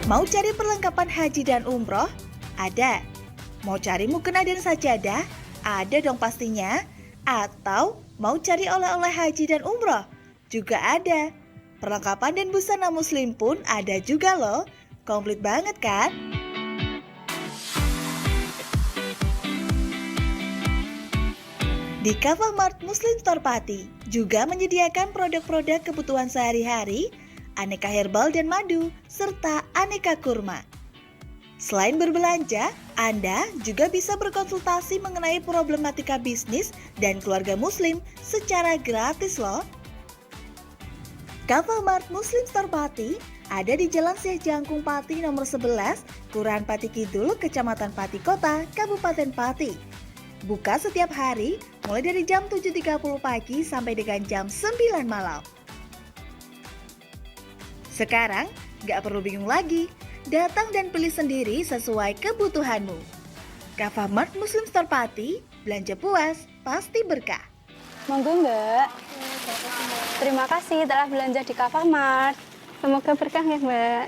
Mau cari perlengkapan haji dan umroh? Ada. Mau cari mukena dan sajadah? Ada dong pastinya. Atau mau cari oleh-oleh haji dan umroh? Juga ada. Perlengkapan dan busana muslim pun ada juga loh. Komplit banget kan? Di Kafah Mart Muslim Store Pati juga menyediakan produk-produk kebutuhan sehari-hari, aneka herbal dan madu, serta aneka kurma. Selain berbelanja, Anda juga bisa berkonsultasi mengenai problematika bisnis dan keluarga muslim secara gratis loh. Kafah Mart Muslim Store Pati ada di Jalan Syekh Jangkung Pati nomor 11, Kelurahan Pati Kidul, Kecamatan Pati Kota, Kabupaten Pati. Buka setiap hari mulai dari jam 7.30 pagi sampai dengan jam 9 malam. Sekarang gak perlu bingung lagi, datang dan pilih sendiri sesuai kebutuhanmu. Kafah Mart Muslim Store Pati, belanja puas, pasti berkah. Monggo Mbak. Terima kasih telah belanja di Kafah Mart. Semoga berkah ya Mbak.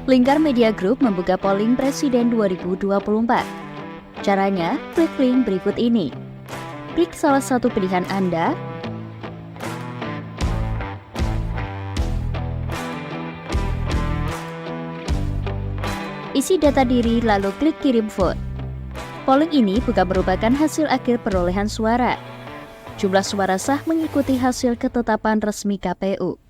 Lingkar Media Group membuka polling Presiden 2024. Caranya, klik link berikut ini. Klik salah satu pilihan Anda, isi data diri lalu klik kirim vote. Polling ini bukan merupakan hasil akhir perolehan suara. Jumlah suara sah mengikuti hasil ketetapan resmi KPU.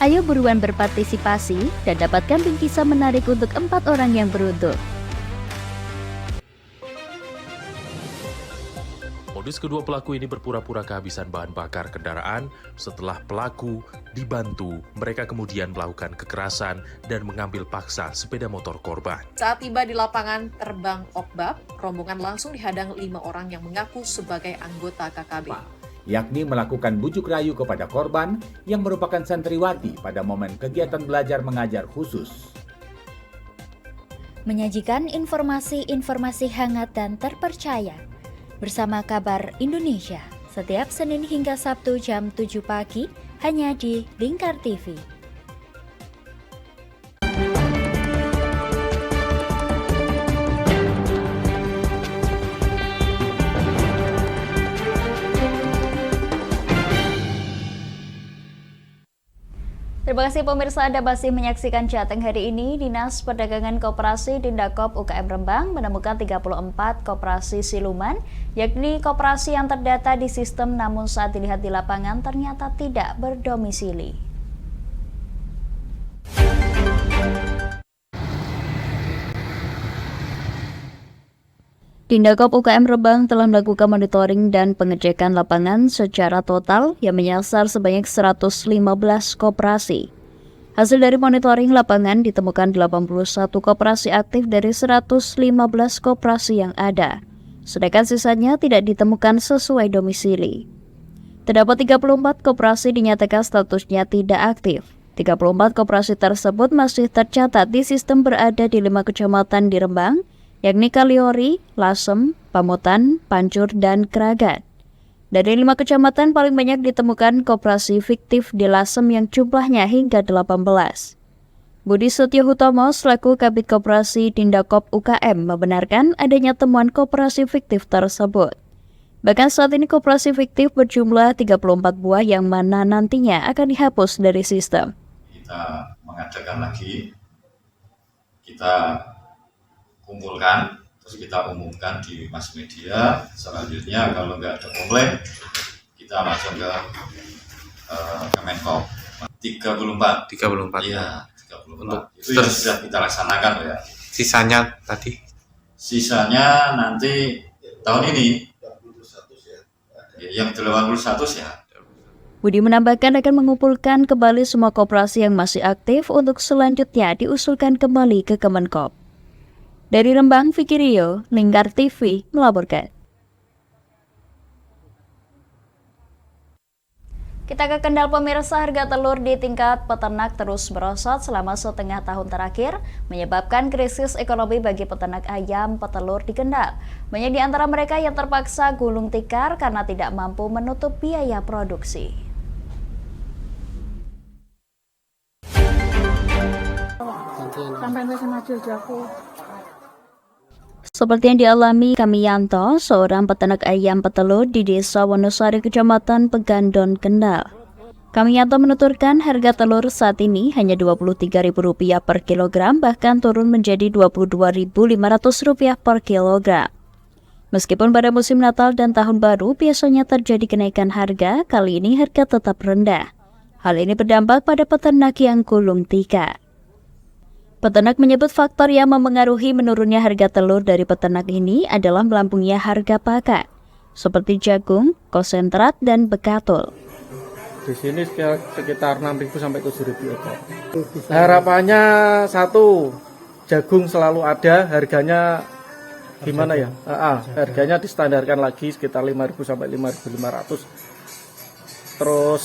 Ayo buruan berpartisipasi dan dapatkan bingkisan menarik untuk 4 orang yang beruntung. Modus kedua pelaku ini berpura-pura kehabisan bahan bakar kendaraan. Setelah pelaku dibantu, mereka kemudian melakukan kekerasan dan mengambil paksa sepeda motor korban. Saat tiba di lapangan terbang Okbab, rombongan langsung dihadang 5 orang yang mengaku sebagai anggota KKB. Yakni melakukan bujuk rayu kepada korban yang merupakan santriwati pada momen kegiatan belajar mengajar khusus. Menyajikan informasi-informasi hangat dan terpercaya bersama Kabar Indonesia setiap Senin hingga Sabtu jam 7 pagi hanya di Lingkar TV. Terima kasih pemirsa, Anda masih menyaksikan Jateng hari ini. Dinas Perdagangan Koperasi Dindakop UKM Rembang menemukan 34 koperasi siluman, yakni koperasi yang terdata di sistem namun saat dilihat di lapangan ternyata tidak berdomisili. Dindakop UKM Rembang telah melakukan monitoring dan pengecekan lapangan secara total yang menyasar sebanyak 115 koperasi. Hasil dari monitoring lapangan ditemukan 81 koperasi aktif dari 115 koperasi yang ada, sedangkan sisanya tidak ditemukan sesuai domisili. Terdapat 34 koperasi dinyatakan statusnya tidak aktif. 34 koperasi tersebut masih tercatat di sistem berada di 5 kecamatan di Rembang, yakni Kaliori, Lasem, Pamotan, Pancur, dan Kragat. Dari 5 kecamatan paling banyak ditemukan koperasi fiktif di Lasem yang jumlahnya hingga 18. Budi Setio Hutomo selaku Kabid Koperasi Dindakop UKM membenarkan adanya temuan koperasi fiktif tersebut. Bahkan saat ini koperasi fiktif berjumlah 34 buah yang mana nantinya akan dihapus dari sistem. Kita mengadakan lagi, kita kumpulkan, terus kita umumkan di mass media. Selanjutnya kalau nggak ada komplain, kita langsung ke Kemenkop. 34. Iya, 34. Untuk itu yang sudah kita laksanakan ya. Sisanya tadi? Sisanya nanti tahun ini. Yang 81 ya. Budi menambahkan akan mengumpulkan kembali semua koperasi yang masih aktif untuk selanjutnya diusulkan kembali ke Kemenkop. Dari Rembang, Vicky Rio, Lingkar TV melaporkan. Kita ke Kendal pemirsa, harga telur di tingkat peternak terus merosot selama setengah tahun terakhir, menyebabkan krisis ekonomi bagi peternak ayam petelur di Kendal. Banyak di antara mereka yang terpaksa gulung tikar karena tidak mampu menutup biaya produksi. Seperti yang dialami Kamiyanto, seorang peternak ayam petelur di Desa Wonosari, Kecamatan Pegandon, Kendal. Kamiyanto menuturkan harga telur saat ini hanya Rp23.000 per kilogram, bahkan turun menjadi Rp22.500 per kilogram. Meskipun pada musim Natal dan Tahun Baru biasanya terjadi kenaikan harga, kali ini harga tetap rendah. Hal ini berdampak pada peternak yang gulung tikar. Peternak menyebut faktor yang memengaruhi menurunnya harga telur dari peternak ini adalah melambungnya harga pakan, seperti jagung, konsentrat, dan bekatul. Di sini sekitar 6.000 sampai 7.000 ekor. Harapannya satu, jagung selalu ada, harganya gimana ya? Harganya distandarkan lagi sekitar 5.000 sampai 5.500. Terus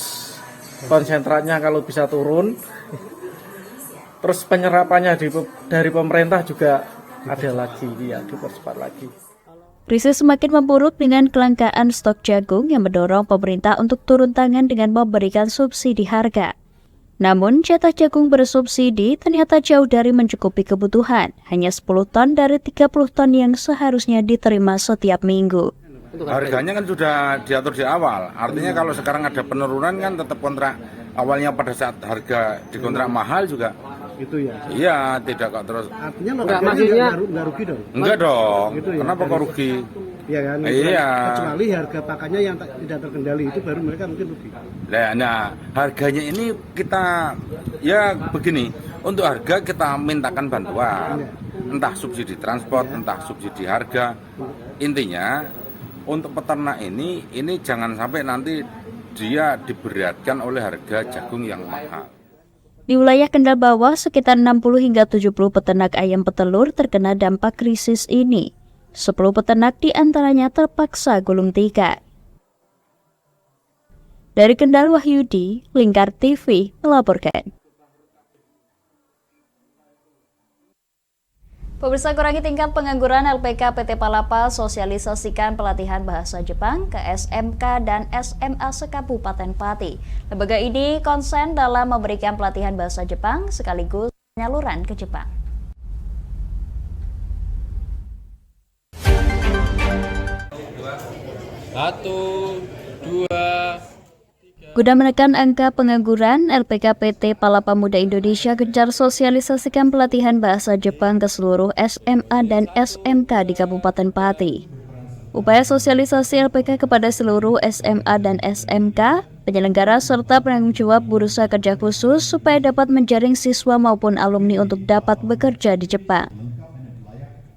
konsentratnya kalau bisa turun. Terus penyerapannya dari pemerintah juga ada lagi, ya, dipercepat lagi. Krisis semakin memburuk dengan kelangkaan stok jagung yang mendorong pemerintah untuk turun tangan dengan memberikan subsidi harga. Namun, jatah jagung bersubsidi ternyata jauh dari mencukupi kebutuhan, hanya 10 ton dari 30 ton yang seharusnya diterima setiap minggu. Harganya kan sudah diatur di awal, artinya kalau sekarang ada penurunan kan tetap kontrak awalnya pada saat harga di kontrak mahal juga. Gitu ya? Iya, tidak kok terus. Artinya maksudnya nggak rugi dong? Enggak dong, gitu ya? Kenapa kok rugi? Iya kan? Iya. Kecuali harga pakannya yang tidak terkendali, itu baru mereka mungkin rugi. Nah, harganya ini kita, ya begini, untuk harga kita mintakan bantuan. Entah subsidi transport, entah subsidi harga. Intinya, untuk peternak ini jangan sampai nanti dia diberatkan oleh harga jagung yang mahal. Di wilayah Kendal bawah, sekitar 60 hingga 70 peternak ayam petelur terkena dampak krisis ini. 10 peternak diantaranya terpaksa gulung tikar. Dari Kendal, Wahyudi, Lingkar TV melaporkan. Pemirsa, kurangi tingkat pengangguran, LPK PT Palapa sosialisasikan pelatihan bahasa Jepang ke SMK dan SMA sekabupaten Pati. Lembaga ini konsen dalam memberikan pelatihan bahasa Jepang sekaligus penyaluran ke Jepang. Satu, dua. Guna menekan angka pengangguran, LPK PT Palapa Muda Indonesia gencar sosialisasikan pelatihan bahasa Jepang ke seluruh SMA dan SMK di Kabupaten Pati. Upaya sosialisasi LPK kepada seluruh SMA dan SMK, penyelenggara serta penanggung jawab bursa kerja khusus supaya dapat menjaring siswa maupun alumni untuk dapat bekerja di Jepang.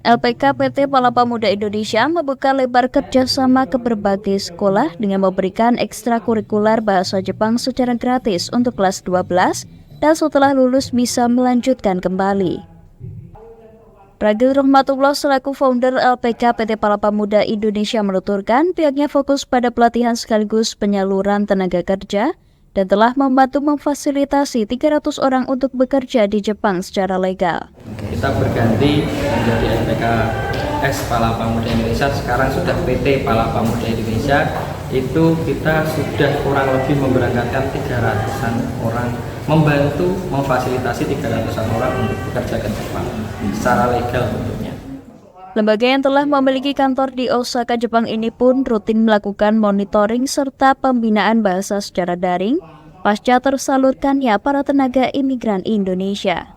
LPK PT Palapa Muda Indonesia membuka lebar kerjasama ke berbagai sekolah dengan memberikan ekstrakurikuler bahasa Jepang secara gratis untuk kelas 12 dan setelah lulus bisa melanjutkan kembali. Ragil Rahmatullah selaku founder LPK PT Palapa Muda Indonesia menuturkan pihaknya fokus pada pelatihan sekaligus penyaluran tenaga kerja dan telah membantu memfasilitasi 300 orang untuk bekerja di Jepang secara legal. Kita berganti menjadi LPK S Palapa Muda Indonesia, sekarang sudah PT Palapa Muda Indonesia. Itu kita sudah kurang lebih memberangkatkan 300-an orang, membantu memfasilitasi 300-an orang untuk bekerja ke Jepang secara legal tentunya. Lembaga yang telah memiliki kantor di Osaka, Jepang ini pun rutin melakukan monitoring serta pembinaan bahasa secara daring pasca tersalurkannya para tenaga imigran Indonesia.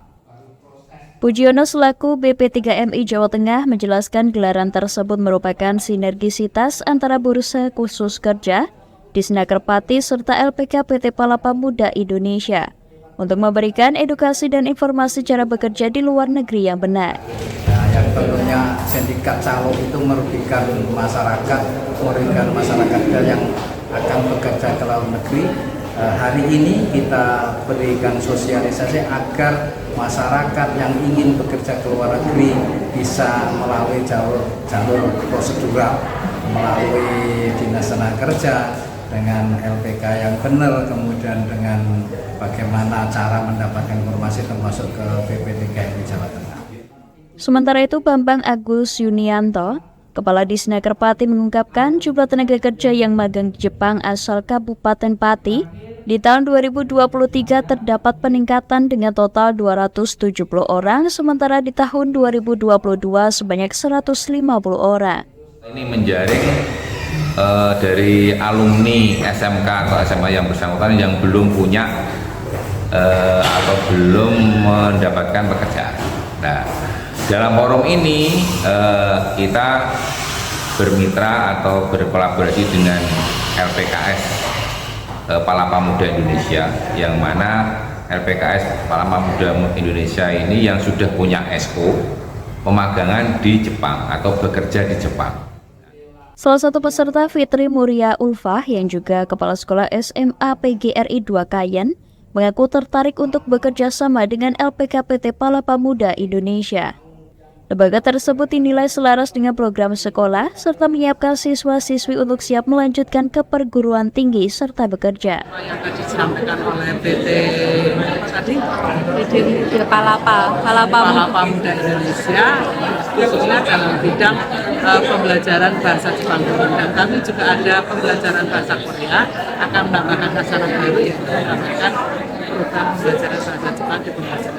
Pujiono selaku BP3MI Jawa Tengah menjelaskan gelaran tersebut merupakan sinergisitas antara Bursa Khusus Kerja, Disnaker Pati serta LPK PT Palapa Muda Indonesia untuk memberikan edukasi dan informasi cara bekerja di luar negeri yang benar. Yang tentunya sindikat calo itu merugikan masyarakat yang akan bekerja ke luar negeri, Hari ini kita berikan sosialisasi agar masyarakat yang ingin bekerja ke luar negeri bisa melalui jalur prosedural, melalui Dinas Tenaga Kerja dengan LPK yang benar, kemudian dengan bagaimana cara mendapatkan informasi termasuk ke PP3MI Jawa Tengah. Sementara itu, Bambang Agus Yunianto, Kepala Disnaker Pati mengungkapkan jumlah tenaga kerja yang magang di Jepang asal Kabupaten Pati di tahun 2023 terdapat peningkatan dengan total 270 orang, sementara di tahun 2022 sebanyak 150 orang. Ini menjaring dari alumni SMK atau SMA yang bersangkutan yang belum punya atau belum mendapatkan pekerjaan. Nah, dalam forum ini kita bermitra atau berkolaborasi dengan LPKS Palapa Muda Indonesia, yang mana LPKS Palapa Muda Indonesia ini yang sudah punya SO pemagangan di Jepang atau bekerja di Jepang. Salah satu peserta, Fitri Muria Ulfah, yang juga Kepala Sekolah SMA PGRI 2 Kayen, mengaku tertarik untuk bekerja sama dengan LPKPT Palapa Muda Indonesia. Lembaga tersebut dinilai selaras dengan program sekolah serta menyiapkan siswa-siswi untuk siap melanjutkan ke perguruan tinggi serta bekerja. Yang tadi disampaikan oleh PT Palapa Muda Indonesia, khususnya dalam bidang pembelajaran bahasa Jepang, dan kami juga ada pembelajaran bahasa Korea, akan menambahkan sasaran baru yang menambahkan program pembelajaran bahasa Jepang di pembelajaran.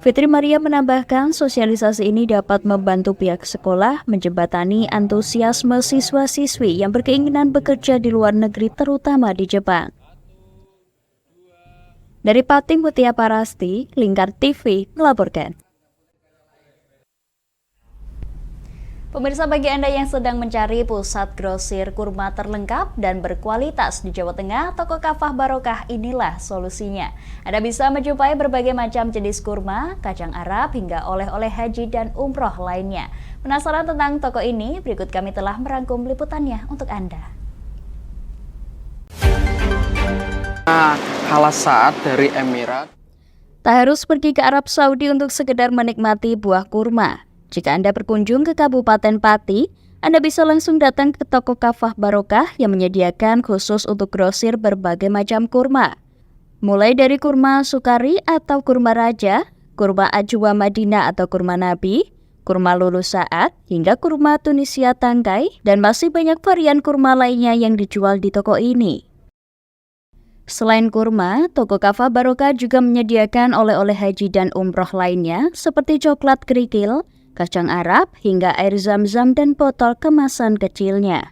Fitri Maria menambahkan sosialisasi ini dapat membantu pihak sekolah menjembatani antusiasme siswa-siswi yang berkeinginan bekerja di luar negeri, terutama di Jepang. Dari Pati, Mutia Parasti, Lingkar TV melaporkan. Pemirsa, bagi Anda yang sedang mencari pusat grosir kurma terlengkap dan berkualitas di Jawa Tengah, Toko Kafah Barokah inilah solusinya. Anda bisa menjumpai berbagai macam jenis kurma, kacang Arab, hingga oleh-oleh haji dan umroh lainnya. Penasaran tentang toko ini? Berikut kami telah merangkum liputannya untuk Anda. Kalah saat dari Emirat. Tak harus pergi ke Arab Saudi untuk sekedar menikmati buah kurma. Jika Anda berkunjung ke Kabupaten Pati, Anda bisa langsung datang ke Toko Kafah Barokah yang menyediakan khusus untuk grosir berbagai macam kurma. Mulai dari kurma Sukari atau kurma Raja, kurma Ajwa Madinah atau kurma Nabi, kurma Lulu Saat, hingga kurma Tunisia Tangkai, dan masih banyak varian kurma lainnya yang dijual di toko ini. Selain kurma, Toko Kafah Barokah juga menyediakan oleh-oleh haji dan umroh lainnya seperti coklat kerikil, kacang Arab, hingga air zam-zam dan botol kemasan kecilnya.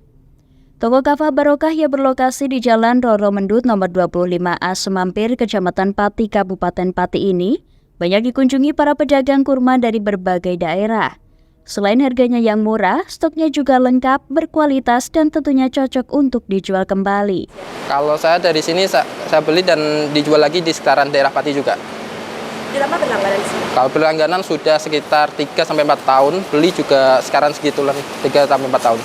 Toko Kafah Barokah yang berlokasi di Jalan Roro Mendut nomor 25A Semampir, Kecamatan Pati, Kabupaten Pati ini banyak dikunjungi para pedagang kurma dari berbagai daerah. Selain harganya yang murah, stoknya juga lengkap, berkualitas, dan tentunya cocok untuk dijual kembali. Kalau saya dari sini saya beli dan dijual lagi di sekitaran daerah Pati juga. Sudah lama berlangganan di sini? Kalau berlangganan sudah sekitar 3-4 tahun, beli juga sekarang segitulah 3-4 tahun.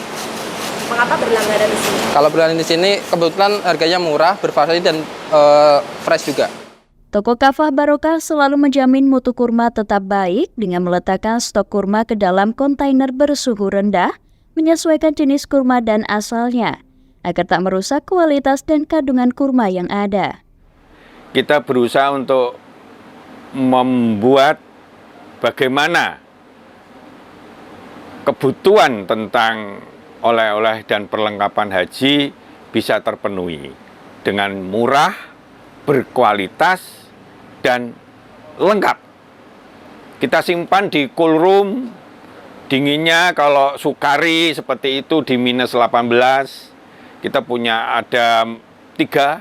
Mengapa berlangganan di sini? Kalau berlangganan di sini kebetulan harganya murah, bervariasi dan fresh juga. Toko Kafah Barokah selalu menjamin mutu kurma tetap baik dengan meletakkan stok kurma ke dalam kontainer bersuhu rendah, menyesuaikan jenis kurma dan asalnya, agar tak merusak kualitas dan kandungan kurma yang ada. Kita berusaha untuk membuat bagaimana kebutuhan tentang oleh-oleh dan perlengkapan haji bisa terpenuhi dengan murah, berkualitas, dan lengkap. Kita simpan di cool room, dinginnya kalau Sukari seperti itu di -18, kita punya ada 3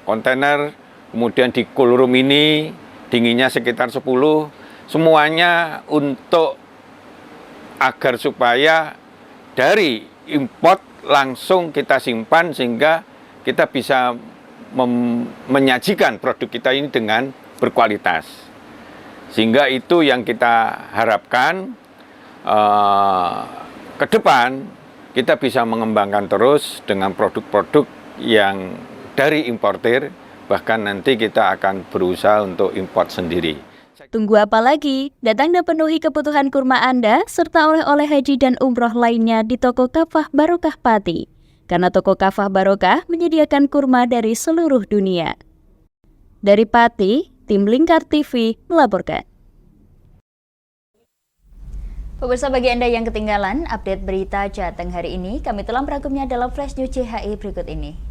kontainer, kemudian di cool room ini dinginnya sekitar 10, semuanya untuk agar supaya dari import langsung kita simpan sehingga kita bisa menyajikan produk kita ini dengan berkualitas. Sehingga itu yang kita harapkan ke depan kita bisa mengembangkan terus dengan produk-produk yang dari importir, bahkan nanti kita akan berusaha untuk import sendiri. Tunggu apa lagi? Datang dan penuhi kebutuhan kurma Anda serta oleh-oleh haji dan umroh lainnya di toko Kafah Barokah Pati. Karena toko Kafah Barokah menyediakan kurma dari seluruh dunia. Dari Pati, tim Lingkar TV melaporkan. Pemirsa, bagi Anda yang ketinggalan update berita Jateng hari ini, kami telah merangkumnya dalam Flash News CHI berikut ini.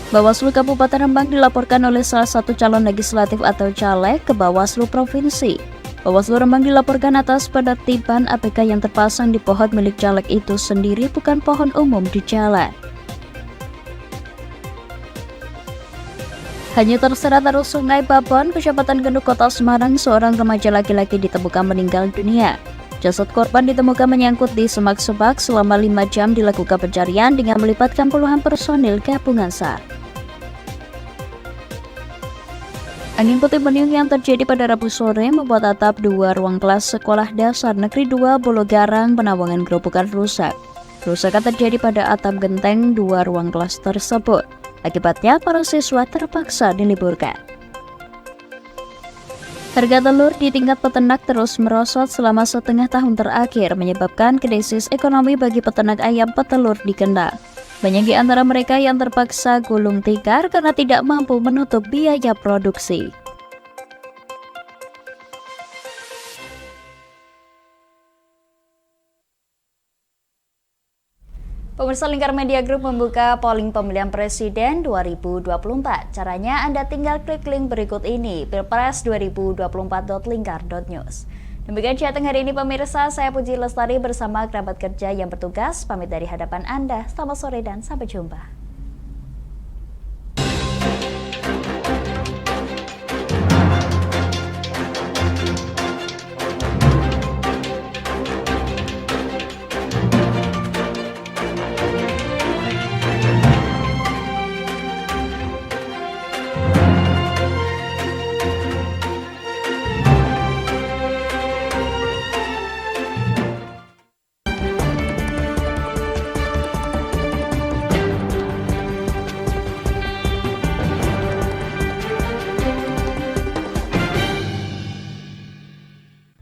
Bawaslu Kabupaten Rembang dilaporkan oleh salah satu calon legislatif atau caleg ke Bawaslu Provinsi. Bawaslu Rembang dilaporkan atas penertiban APK yang terpasang di pohon milik caleg itu sendiri, bukan pohon umum di jalan. Hanya terseret arus Sungai Babon, Kecamatan Genduk, Kota Semarang, seorang remaja laki-laki ditemukan meninggal dunia. Jasad korban ditemukan menyangkut di semak-semak. Selama 5 jam dilakukan pencarian dengan melibatkan puluhan personil gabungan SAR. Angin puting beliung yang terjadi pada Rabu sore membuat atap 2 ruang kelas Sekolah Dasar Negeri 2 Bologarang, Penawangan Gerobokan rusak. Kerusakan terjadi pada atap genteng 2 ruang kelas tersebut. Akibatnya para siswa terpaksa diliburkan. Harga telur di tingkat peternak terus merosot selama setengah tahun terakhir, menyebabkan krisis ekonomi bagi peternak ayam petelur di Kendal. Banyak di antara mereka yang terpaksa gulung tikar karena tidak mampu menutup biaya produksi. Pemirsa, Lingkar Media Group membuka polling pemilihan presiden 2024. Caranya Anda tinggal klik link berikut ini, pilpres2024.lingkar.news. Demikian Jateng hari ini pemirsa, saya Puji Lestari bersama kerabat kerja yang bertugas pamit dari hadapan Anda. Selamat sore dan sampai jumpa.